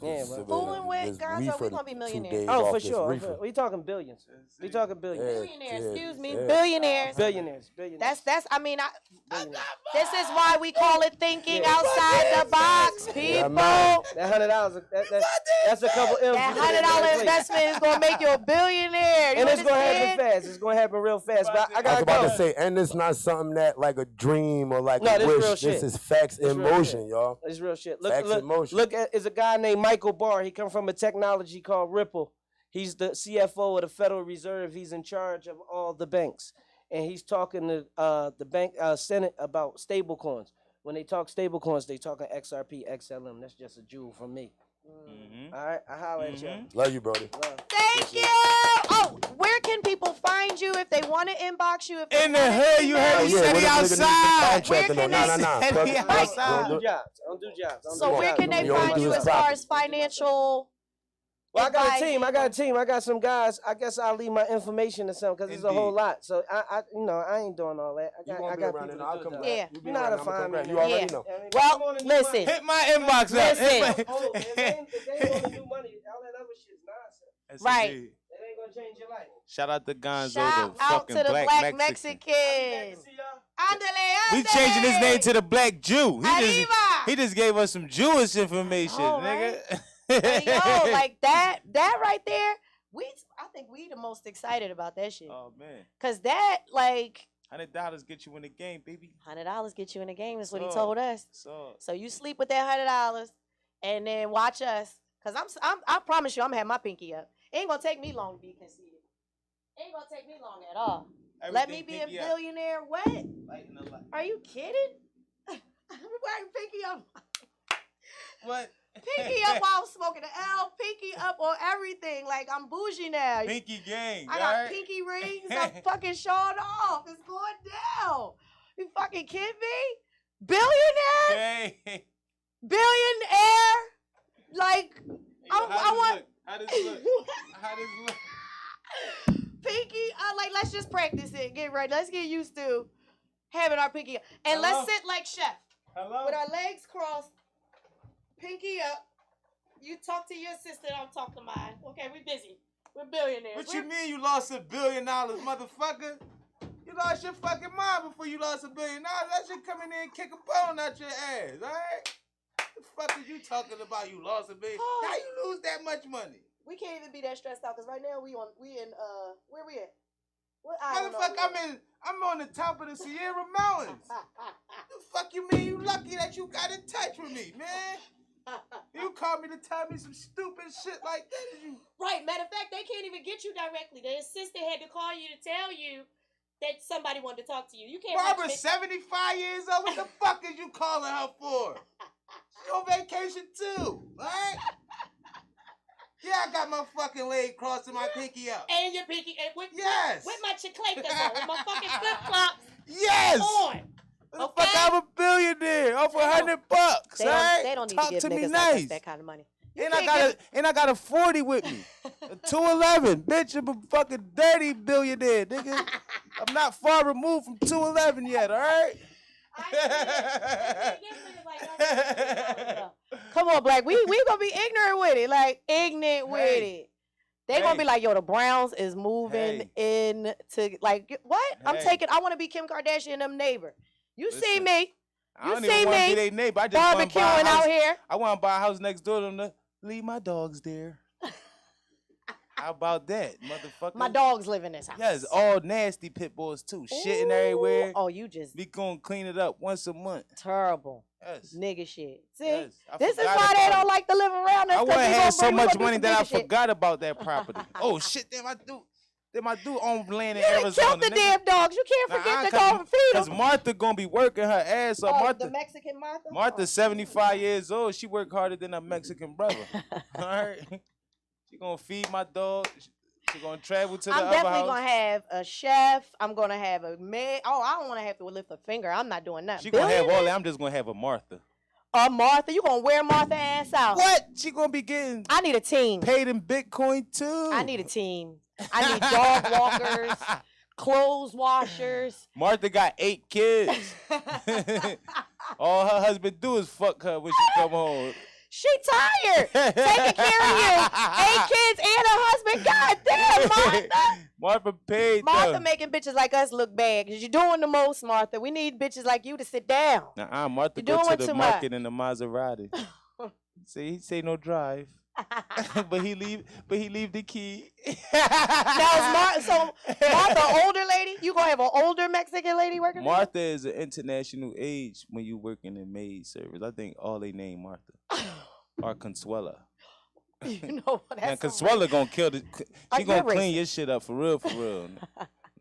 Yeah, well. Fooling with Gonzo, we gonna be millionaires. Oh, for sure. We talking billions. We talking billions. Billionaires, excuse me, yeah. billionaires. Billionaires. That's. I mean, this is why we call it thinking outside the box, people. Yeah, man. That $100, that's a couple M's. That $100 investment is gonna make you a billionaire. You And it's gonna understand? happen fast. It's gonna happen real fast. But I I was gotta about go. to say, and it's not something that like a dream or like No, a this wish. real This shit. is facts This in real motion, shit. y'all. It's real shit. Facts in motion. Look at is a guy named Michael Barr. He come from a technology called Ripple. He's the CFO of the Federal Reserve. He's in charge of all the banks, and he's talking to the bank Senate about stable coins. When they talk stable coins, they talking XRP, XLM. That's just a jewel from me. All right, I holler at y'all. Love you, Brody. Love. Thank you. Oh, where can people find you if they want to inbox you? If they In the wanna hood, you email heard he you? said what he if nigga needs some outside. contracting Where on? can Nah, they- nah, nah. Said Fuck he it. I outside. don't do jobs. I don't do jobs. I don't So do where jobs. can they You only find do you his as far property. as financial? Well, I got a advise team. I anyone- got a team. I got some guys. I guess I'll leave my information to some because it's a whole Indeed. lot. So I ain't doing all that. You I gonna be got around people and to I'll do come that. grab. Yeah. You be You know how around, to I'ma come find me. grab. You man. already Yeah. know. I mean, Well, if you wanna do listen. money- Hit my inbox up. Listen. Hit my- Oh, if they ain't gonna do money, all that other shit's nonsense. Yes, Right. indeed. That ain't gonna change your life. Shout out to Gonzo, Shout the out fucking to the black Mexican. Mexican. See y'all. Andale, We changing his name to the Black Jew. Arriba. He just gave us some Jewish information, know, nigga. Hey, yo, like that right there. I think we the most excited about that shit. Oh man, Cause that like $100 get you in the game, baby. $100 get you in the game is what he So- told us. So So you sleep with that $100 and then watch us. Cause I promise you I'm gonna have my pinky up. It ain't gonna take me long to be conceited. It ain't gonna take me long at all. Let me be a billionaire. What? Are you kidding? I'm wearing pinky up. What? Pinky up while I'm smoking the L. Pinky up on everything. Like I'm bougie now. Pinky gang. I got alright? pinky rings. I'm fucking showing off. It's going down. You fucking kidding me? Billionaire? Gang. Billionaire? Like, I want. How does it look? How does it look? Pinky, like, let's just practice it. Get ready. Let's get used to having our pinky up. And Hello? let's sit like chef. Hello? With our legs crossed, pinky up. You talk to your sister, I'll talk to mine. Okay, we busy. We're billionaires. What you mean you lost $1 billion, motherfucker? You lost your fucking mind before you lost $1 billion. That shit come in there and kick a bone out your ass, alright? The fuck is you talking about? You lost $1 billion? How you lose that much money? We can't even be that stressed out because right now we in where we at? What island are Motherfucker, we I'm on the top of the Sierra Mountains. The fuck you mean you lucky that you got in touch with me, man? You called me to tell me some stupid shit like that. Right, matter of fact, they can't even get you directly. The assistant had to call you to tell you that somebody wanted to talk to you. You can't Barbara's reach 75 years old. What the fuck is you calling her for? She on vacation too, alright? Yeah, I got my fucking leg crossed and my pinky up. and your pinky and with Yes. with my chicletas on, with my fucking flip flops Yes. on. What the fuck, I'm a billionaire off $100, They alright? don't need Talk to give to me niggas like us nice. that kind of money. And I got a 40 with me. A 211. Bitch, I'm a fucking dirty billionaire, nigga. I'm not far removed from 211 yet, all right? Come on, Black. We gonna be ignorant with it. Like ignorant with it. They gonna be like, yo, the Browns is moving in to like what? I wanna be Kim Kardashian and them neighbor. You see Listen, me. I You don't see even want to me be their neighbor. I just want to buy a barbecuing house. out here. I want to buy a house next door to them to leave my dogs there. How about that, motherfucker? My dogs live in this house. Yes, all nasty pit bulls too. Shitting everywhere. Oh, you just We gonna clean it up once a month. terrible. Yes. Nigga shit. See? Yes, I This is forgot why they about don't it. like to live around us. I 'cause would we have gonna had so bring- we much gonna do money some that I nigga shit. forgot about that property. Oh shit, damn, I do own land in You done Arizona. killed the damn dogs. You can't forget to go and feed Cause them. Martha gonna be working her ass off. The Mexican Martha? Martha's 75 years old. She work harder than a Mexican brother. All right. She gonna feed my dog. She gonna travel to the I'm other definitely house. gonna have a chef. I'm gonna have a maid. Oh, I don't want to have to lift a finger. I'm not doing that. She gonna have all that. I'm just gonna have a Martha. Martha, you gonna wear Martha ass out? What? She gonna be getting I need a team. paid in Bitcoin too. I need a team. I need dog walkers, clothes washers. Martha got 8 kids. All her husband do is fuck her when she come home. She tired taking care of you. 8 kids and a husband. God damn, Martha. Martha paid. Martha them. making bitches like us look bad because you're doing the most, Martha. We need bitches like you to sit down. Martha You go doing to the too market much. in the Maserati. See, he say no drive. but he leave the key. Now is Martha older lady? You gonna have an older Mexican lady working? for you? Martha is an international age when you working in maid service. I think all they name Martha. Or Consuela. You know what? And That's Consuela gonna kill the. She you're gonna clean racist. your shit up for real, for real.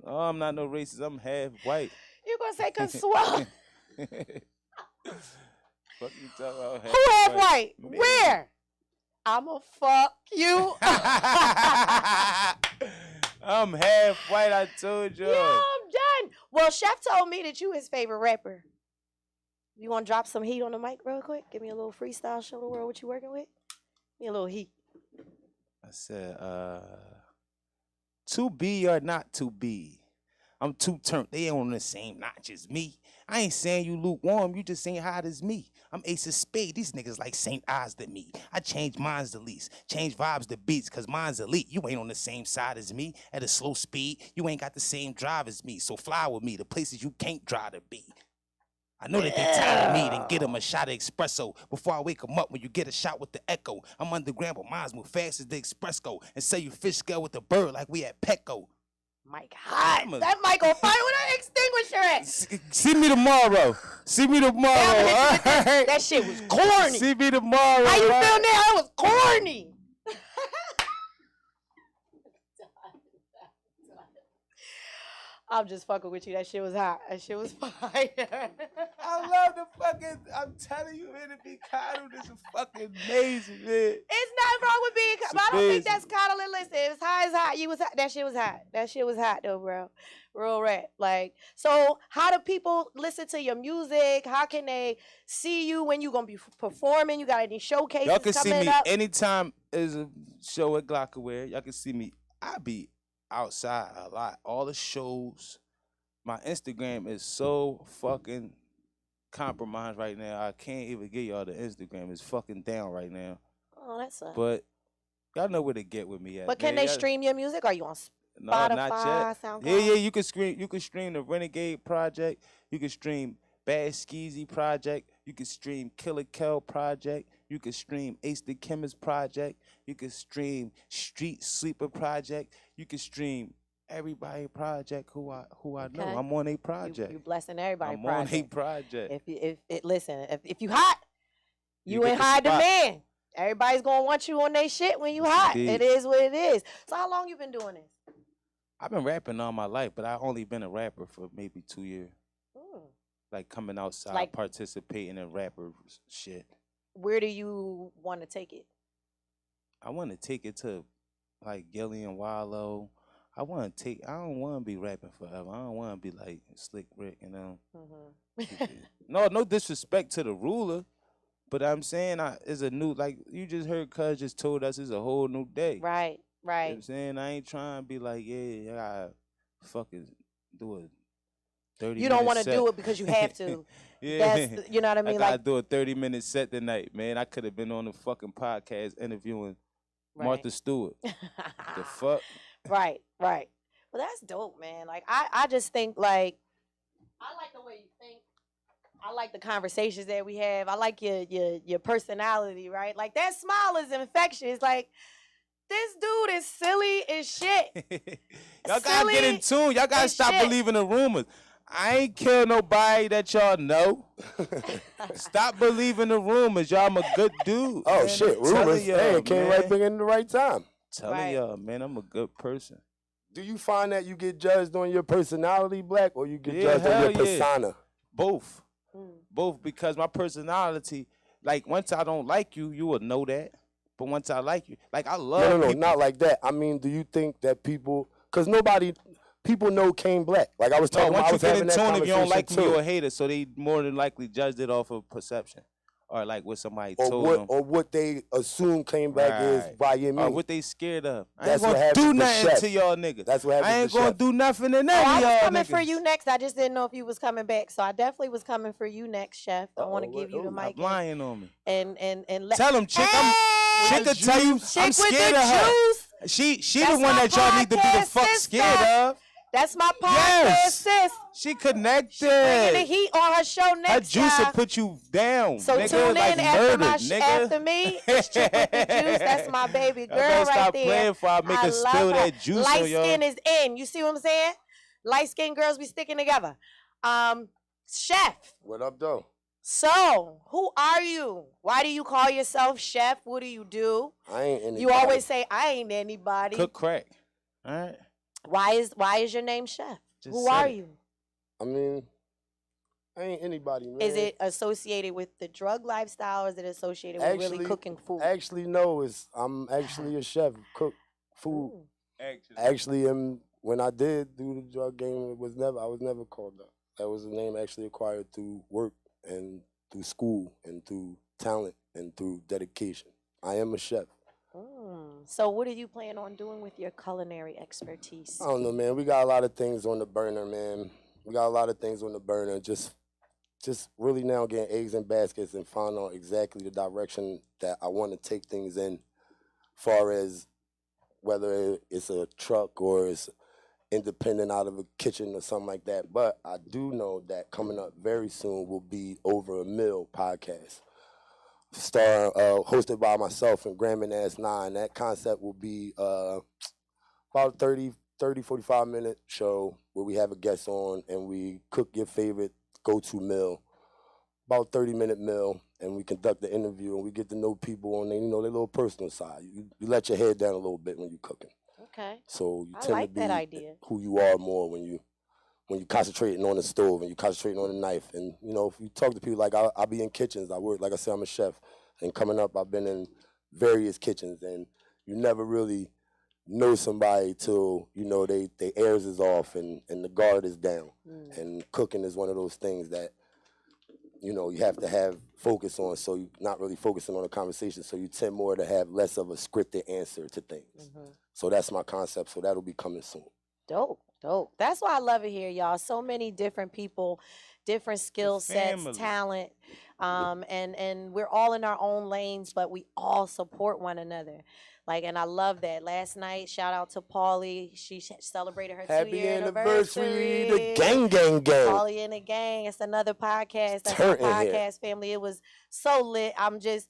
Oh, I'm not no racist. I'm half white. You gonna say Consuela? Fuck you talking about half Who half white? Me. Where? I'ma fuck you. I'm half white. I told you. Yo, I'm done. Well, Chef told me that you his favorite rapper. You want to drop some heat on the mic real quick? Give me a little freestyle. Show the world what you working with. Give me a little heat. I said, to be or not to be. I'm too turned. They on the same notch as me. I ain't saying you lukewarm. You just ain't hot as me. I'm Ace of Spade. These niggas like St. Oz to me. I change minds the least. Change vibes to beats, cause mine's elite. You ain't on the same side as me. At a slow speed, you ain't got the same drive as me. So fly with me to places you can't drive to be. I know that they tired of me, then get them a shot of espresso before I wake them up when you get a shot with the echo. I'm underground, but mine's move fast as the express go. And say you fish scale with the bird like we at Petco. Mike hot. That Mike on fire with an extinguisher at. See me tomorrow. See me tomorrow. That shit was corny. See me tomorrow. How you feel now? That was corny. I'm just fucking with you. That shit was hot. That shit was fire. I love the fucking, I'm telling you, man, to be coddled is fucking amazing, man. It's nothing wrong with being coddled. I don't think that's coddling. Listen, it was hot as hot. You was hot. That shit was hot. That shit was hot though, bro. Real rap. Like, so how do people listen to your music? How can they see you when you gonna be performing? You got any showcases Y'all can see coming me up? anytime there's a show at Glockaware. Y'all can see me. I be outside a lot. All the shows. My Instagram is so fucking compromised right now. I can't even get y'all the Instagram. It's fucking down right now. Oh, that sucks. But y'all know where to get with me at. But can man. they stream your music? Are you on No, Spotify, not yet. SoundCloud? Yeah, you can stream. You can stream the Renegade Project. You can stream Bad Skeezy Project. You can stream Killer Kel Project. You can stream Ace the Chemist Project. You can stream Street Sleeper Project. You can stream everybody project who I know. Okay. I'm on a project. You blessing everybody. I'm on a project. If you hot, you get in the high spot. demand. Everybody's gonna want you on their shit when you hot. Indeed. It is what it is. So how long you been doing this? I've been rapping all my life, but I only been a rapper for maybe 2 years. Hmm. Like coming outside, Like- participating in rapper shit. Where do you want to take it? I want to take it to like Gilly and Wallow. I don't want to be rapping forever. I don't want to be like Slick Rick, you know. No disrespect to the ruler, but I'm saying it's a new, like you just heard Cuz just told us it's a whole new day. Right, You know right. what I'm saying? I ain't trying to be like, yeah, I gotta fucking do a 30 You don't want want to do it because you have to. Yeah. That's, you know what I I mean? gotta Like, do a 30-minute set tonight, man. I could have been on the fucking podcast interviewing Martha Stewart. The fuck? Right, right. Well, that's dope, man. Like, I just think, like, I like the way you think. I like the conversations that we have. I like your personality, right? Like, that smile is infectious. Like, this dude is silly as shit. Y'all gotta get in tune. Y'all gotta stop believing the rumors. I ain't kill nobody that y'all know. Stop believing the rumors. Y'all, I'm a good dude. Oh man. shit, I'm telling rumors. y'all, Hey, it came man. right back in the right time. Telling y'all, man, I'm a good person. Do you find that you get judged on your personality, Black, or you get judged on hell your persona? Both. Both, because my personality, like once I don't like you, you will know that. But once I like you, like I love No, people. not like that. I mean, do you think that people, because people know Kane Black. Like I was No, talking about, once I you was get having in that tune, if you don't like conversation me, too. you're a hater. So they more than likely judged it off of perception. Or like what somebody told them. Or what they assume Kane Black is by your Or mean. what they scared of. I ain't That's what gonna happens do to nothing Chef. to y'all niggas. That's what happens I ain't to gonna Chef. do nothing to none I of was y'all coming niggas. for you next. I just didn't know if you was coming back. So I definitely was coming for you next, Chef. I want to give you the mic. Stop lying on me. And let Tell him, chick. Hey! Chick will tell you Chick I'm with scared the of her. juice. She That's the one my that y'all need to be the podcast fuck sister. scared of. That's my podcast Yes. sis. She connected. Bringing the heat on her show Her next juice will time. put you down. So nigga, tune in like after murdered, my nigga. after me. It's Chick with the juice. That's my baby girl Y'all better right stop there. playing before I make her love spill her. that juice Light on y'all. skin is in. You see what I'm saying? Light skin girls be sticking together. Chef. What up, though? So, who are you? Why do you call yourself chef? What do you do? I ain't anybody. You always say I ain't anybody. Cook crack. All right. Why is your name chef? Just Who said are it. you? I mean, I ain't anybody, man. Is it associated with the drug lifestyle or is it associated with really cooking food? Actually, no. I'm actually a chef, cook food. Actually, when I did do the drug game, I was never called that. That was a name actually acquired through work and through school and through talent and through dedication. I am a chef. So, what do you plan on doing with your culinary expertise? I don't know, man. We got a lot of things on the burner, man. We got a lot of things on the burner. Just really now getting eggs in baskets and finding out exactly the direction that I want to take things in, far as whether it's a truck or it's independent out of a kitchen or something like that. But I do know that coming up very soon will be Over a Mill podcast, hosted by myself and Graham and Ass 9. That concept will be about 45-minute show where we have a guest on and we cook your favorite go-to meal, about 30-minute meal, and we conduct the interview and we get to know people on their, their little personal side. You let your head down a little bit when you're cooking. Okay. So you I tend like to be that idea. who you are more when you concentrating on the stove and you concentrating on the knife. And if you talk to people, like I be in kitchens, I work, like I said, I'm a chef, and coming up I've been in various kitchens, and you never really know somebody till they airs is off and the guard is down. And cooking is one of those things that you have to have focus on, so you're not really focusing on the conversation, so you tend more to have less of a scripted answer to things. So that's my concept, so that'll be coming soon. Dope. That's why I love it here, y'all. So many different people, different skill sets, family. talent, and we're all in our own lanes, but we all support one another. And I love that. Last night, shout out to Paulie. She celebrated her Happy 2-year anniversary, anniversary. the gang. Paulie and the gang. It's another podcast. That's our Turn in here. podcast family. It was so lit. I'm just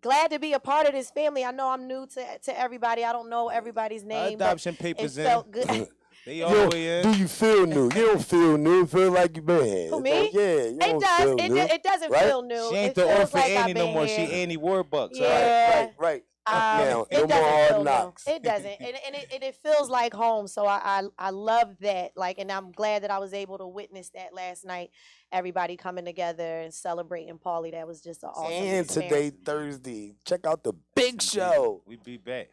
glad to be a part of this family. I know I'm new to everybody. I don't know everybody's name. But Adoption it papers in. felt good. They all the way in. Do you feel new? You don't feel new. You feel like you've been here. Who, me? Yeah, you It don't does. feel new. It doesn't right? feel new. She ain't It the feels orphan like I've Annie no been more. here. She Annie Warbucks. Yeah. Right. It No more doesn't hard feel knocks. new. It doesn't, and it feels like home. So I love that. And I'm glad that I was able to witness that last night. Everybody coming together and celebrating Paulie. That was just an awesome And experience. today, Thursday, check out the big show. We be back.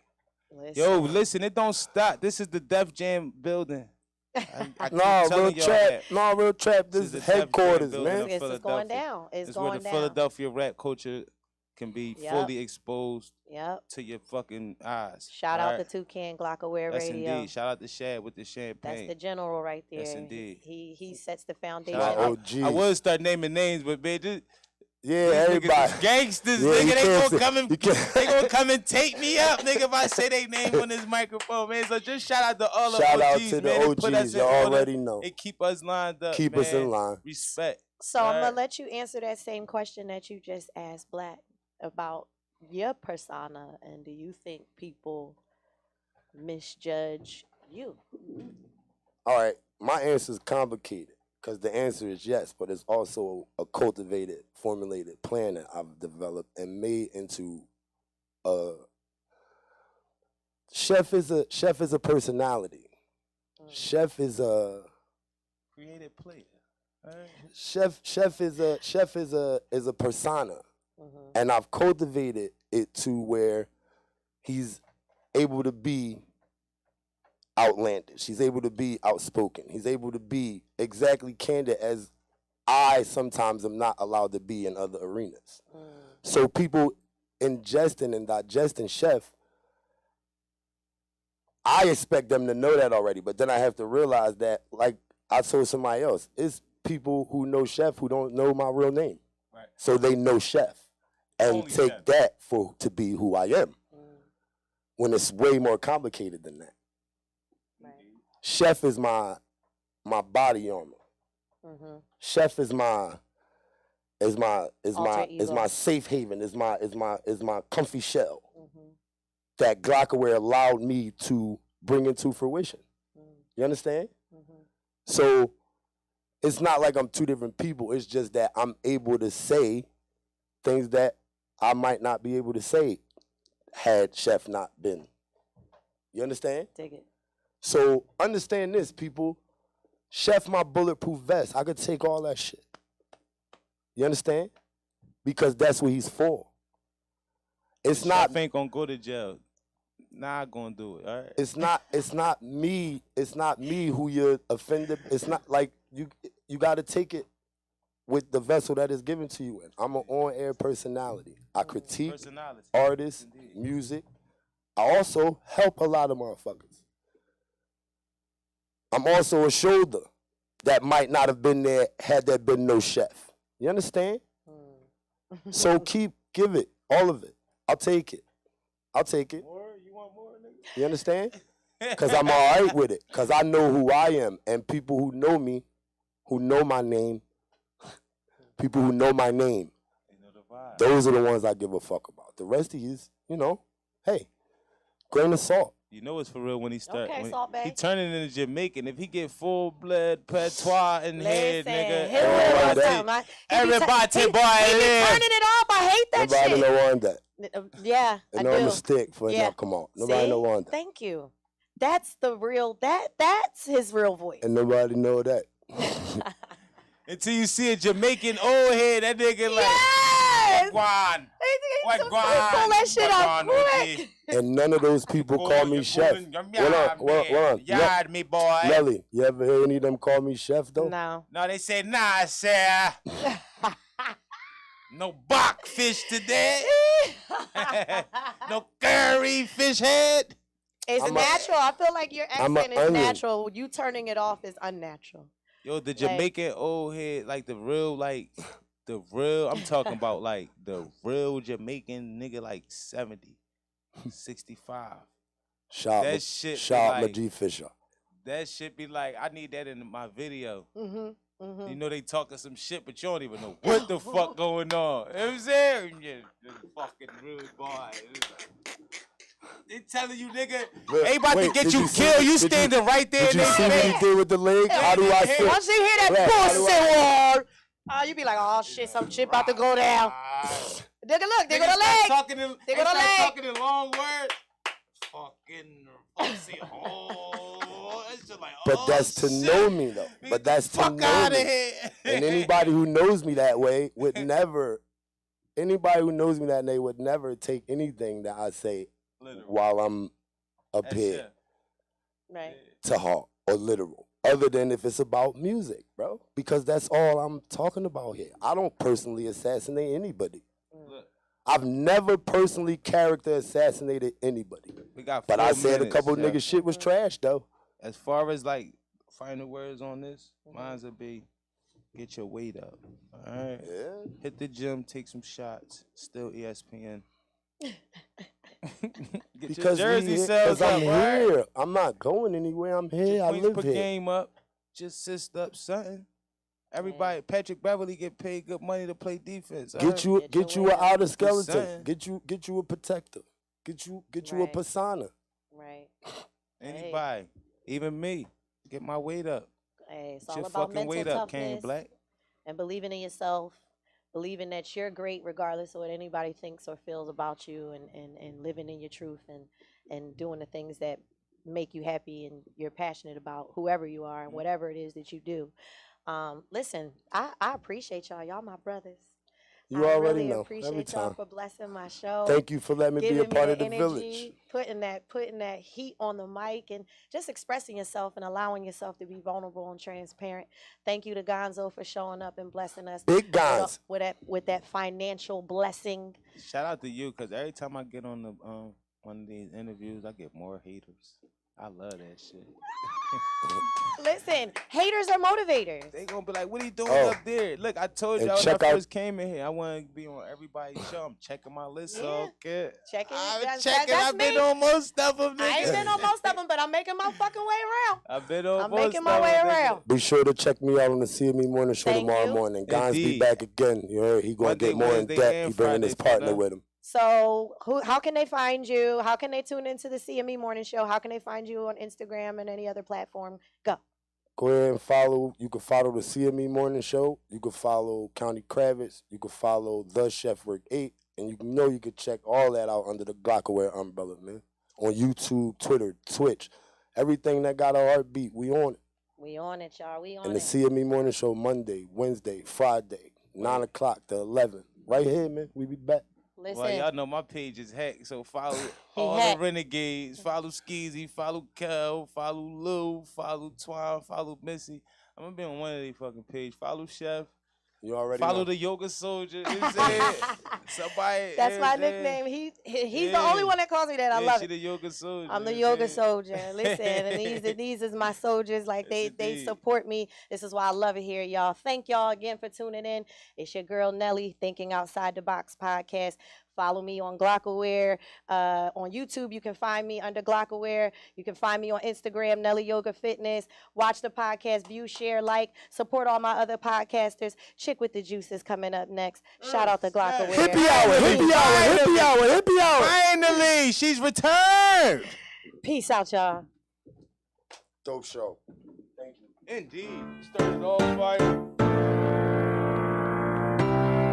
Listen. Yo, listen, it don't stop. This is the Def Jam building. I keep No, real telling y'all trap. that. No, real trap. This is the is Def Jam headquarters, building man. of This is going Philadelphia. down. It's It's where going the down. Philadelphia rap culture can be Yep. fully exposed Yep. to your fucking eyes. Shout out alright? to Toucan Glockaware Yes, Radio. indeed. Shout out to Shad with the champagne. That's the general right there. Yes, indeed. He sets the foundation. Shout My out- OGs. I would start naming names, but man, Yeah, these everybody. niggas is gangsters, Yeah, nigga. you They can't gonna say- come and you can't- they gonna come and take me up, nigga, if I say they name on this microphone, man. So just shout out to all the Shout OGs, out to the man. They put us OGs. in You order already know. and keep us lined up. Keep us man. in line. Respect. So I'm Alright. gonna let you answer that same question that you just asked Black about your persona, and do you think people misjudge you? All right, my answer is complicated because the answer is yes, but it's also a cultivated, formulated plan that I've developed and made into a chef is a personality. Chef is a Creative player. Alright. chef is a persona, and I've cultivated it to where he's able to be outlandish. He's able to be outspoken. He's able to be exactly candid as I sometimes am not allowed to be in other arenas. So people ingesting and digesting chef, I expect them to know that already, but then I have to realize that, like I told somebody else, it's people who know chef who don't know my real name. Right. So they know chef and Only take Chef. that to be who I am. When it's way more complicated than that. Right. Chef is my body armor. Chef is my Alter ego. safe haven. Is my comfy shell that Glockaware allowed me to bring into fruition. You understand? So it's not like I'm two different people. It's just that I'm able to say things that I might not be able to say had Chef not been. You understand? Dig it. So understand this, people. Chef my bulletproof vest. I could take all that shit. You understand? Because that's what he's for. It's not Chef ain't gonna go to jail. Not gonna do it. All right. it's not me who you're offended. It's not like you gotta take it with the vessel that is given to you in. I'm an on-air personality. I critique Personality. artists, Indeed. music, I also help a lot of motherfuckers. I'm also a shoulder that might not have been there had there been no chef. You understand? So give it, all of it. I'll take it. I'll take it. More? You want more, nigga? You understand? Because I'm all right with it. Because I know who I am. And people who know me, who know my name, people who know my name, You know the vibe. those are the ones I give a fuck about. The rest of you, hey, grain of salt. You know it's for real when he start. Okay, when Salt he Bae. turning into Jamaican. If he get full blood patois in head, Listen, nigga. his little everybody- something. He be everybody boy he be live. turning it off. I hate that Nobody shit. don't want that. Yeah, I And no do. mistake for it Yeah. not come out. Nobody See? don't want that. Thank you. That's the real. That's his real voice. And nobody know that. Until you see a Jamaican old head, that nigga like, Yes. Guan. What Pull that shit out quick. And none of those people call me chef. Hold on. Yard me, boy. Nelly, you ever hear any of them call me chef though? No. No, they say, nah, sir. No bok fish today. No curry fish head. It's I'm a- natural. I feel like your I'm a accent is onion. natural. You turning it off is unnatural. Yo, the Jamaican old head, like the real, I'm talking about like the real Jamaican nigga, like 70, 65. Shout That out shit shout be out like- G Fisher. That shit be like, I need that in my video. Mm-hmm. Mm-hmm. You know they talking some shit, but you don't even know what the fuck going on. You know what I'm saying? Yeah, the fucking real boy. They telling you, nigga, Look, they about wait, to get did you you see- killed. You did you- standing right there Did in you their see what face. he did with the leg? How do I feel? Once you hear that Right, how do pussy word, you be like, oh shit, some shit about to go down. Nigga, look, there go the leg. There go the leg. Talking in long words. Fucking pussy. Oh, it's just like, But that's to shit. know me though. But that's to Fuck know out of me. here. And anybody who knows me that way would never. Anybody who knows me that way would never take anything that I say Literal. while I'm up That's here it. Right. to heart or literal. Other than if it's about music, bro. Because that's all I'm talking about here. I don't personally assassinate anybody. Look, I've never personally character assassinated anybody. we got But 4 I said a minutes, couple yeah. niggas shit was trash though. As far as like final words on this, mine's would be get your weight up. All right. Yeah. Hit the gym, take some shots. Still ESPN. Get Because your jersey sales I'm up, right? here. I'm not going anywhere. I'm here. I Points live per here. game up. Just assist up something. Everybody, Patrick Beverly get paid good money to play defense. all Get right? you Get get your you weight an up. outer skeleton. saying. Get you a protector. Get you a Right. persona. Right. Anybody, even me, get my weight up. Hey, it's Get all your about fucking mental weight up, Kane toughness Black. and believing in yourself, believing that you're great regardless of what anybody thinks or feels about you, and living in your truth and doing the things that make you happy and you're passionate about, whoever you are and whatever it is that you do. Listen, I appreciate y'all. Y'all my brothers. You I already really know. appreciate Every y'all time. for blessing my show. Thank you for letting me be giving a part me of the energy, village. putting that heat on the mic, and just expressing yourself and allowing yourself to be vulnerable and transparent. Thank you to Gonzo for showing up and blessing us Big guns. with that financial blessing. Shout out to you, cause every time I get on the one of these interviews, I get more haters. I love that shit. Listen, haters are motivators. They gonna be like, "What are you doing Oh. up there?" Look, I told And y'all when check I out- first came in here, I want to be on everybody's show. I'm checking my list, Yeah. so okay. Checking it. I'm That's- checking. that's I've been me. on most of them, nigga. I ain't been on most of them, but I'm making my fucking way around. I've been on I'm most making my of way them, nigga. around. Be sure to check me out on the CME Morning Show Thank tomorrow you. morning. Guns be Indeed. back again. You heard? He gonna Monday, get more in Wednesday, depth. and He bringing his Friday, partner brother. with him. So, how can they find you? How can they tune into the CME Morning Show? How can they find you on Instagram and any other platform? Go. Go ahead and follow. You can follow the CME Morning Show. You can follow County Kravitz. You can follow The Chef Work 8. And you can check all that out under the Glockaware umbrella, man. On YouTube, Twitter, Twitch. Everything that got a heartbeat, we on it. We on it, y'all. We on And the it. CME Morning Show Monday, Wednesday, Friday, 9 o'clock to 11. Right here, man. We be back. Listen, Well, y'all know my page is hacked, so follow all hacked. the renegades. Follow Skeezy, follow Kel, follow Lou, follow Twine, follow Missy. I'm gonna be on one of these fucking pages. Follow Chef. You already Follow know. the yoga soldier. You know what I'm saying? Somebody. That's my yeah. nickname. He's the Yeah. only one that calls me that. I Yeah, love she it. the yoga soldier. I'm the you know what yoga I'm saying? soldier. Listen, and these is my soldiers. Like Yes, they indeed. support me. This is why I love it here, y'all. Thank y'all again for tuning in. It's your girl Nelly, Thinking Outside the Box podcast. Follow me on Glockaware. On YouTube, you can find me under Glockaware. You can find me on Instagram, Nelly Yoga Fitness. Watch the podcast, view, share, like, support all my other podcasters. Chick with the Juice is coming up next. Shout out to Glockaware. Hippie hour, hippie hour, hippie hour, hippie hour. Finally, she's returned. Peace out, y'all. Dope show. Indeed. Started all fire.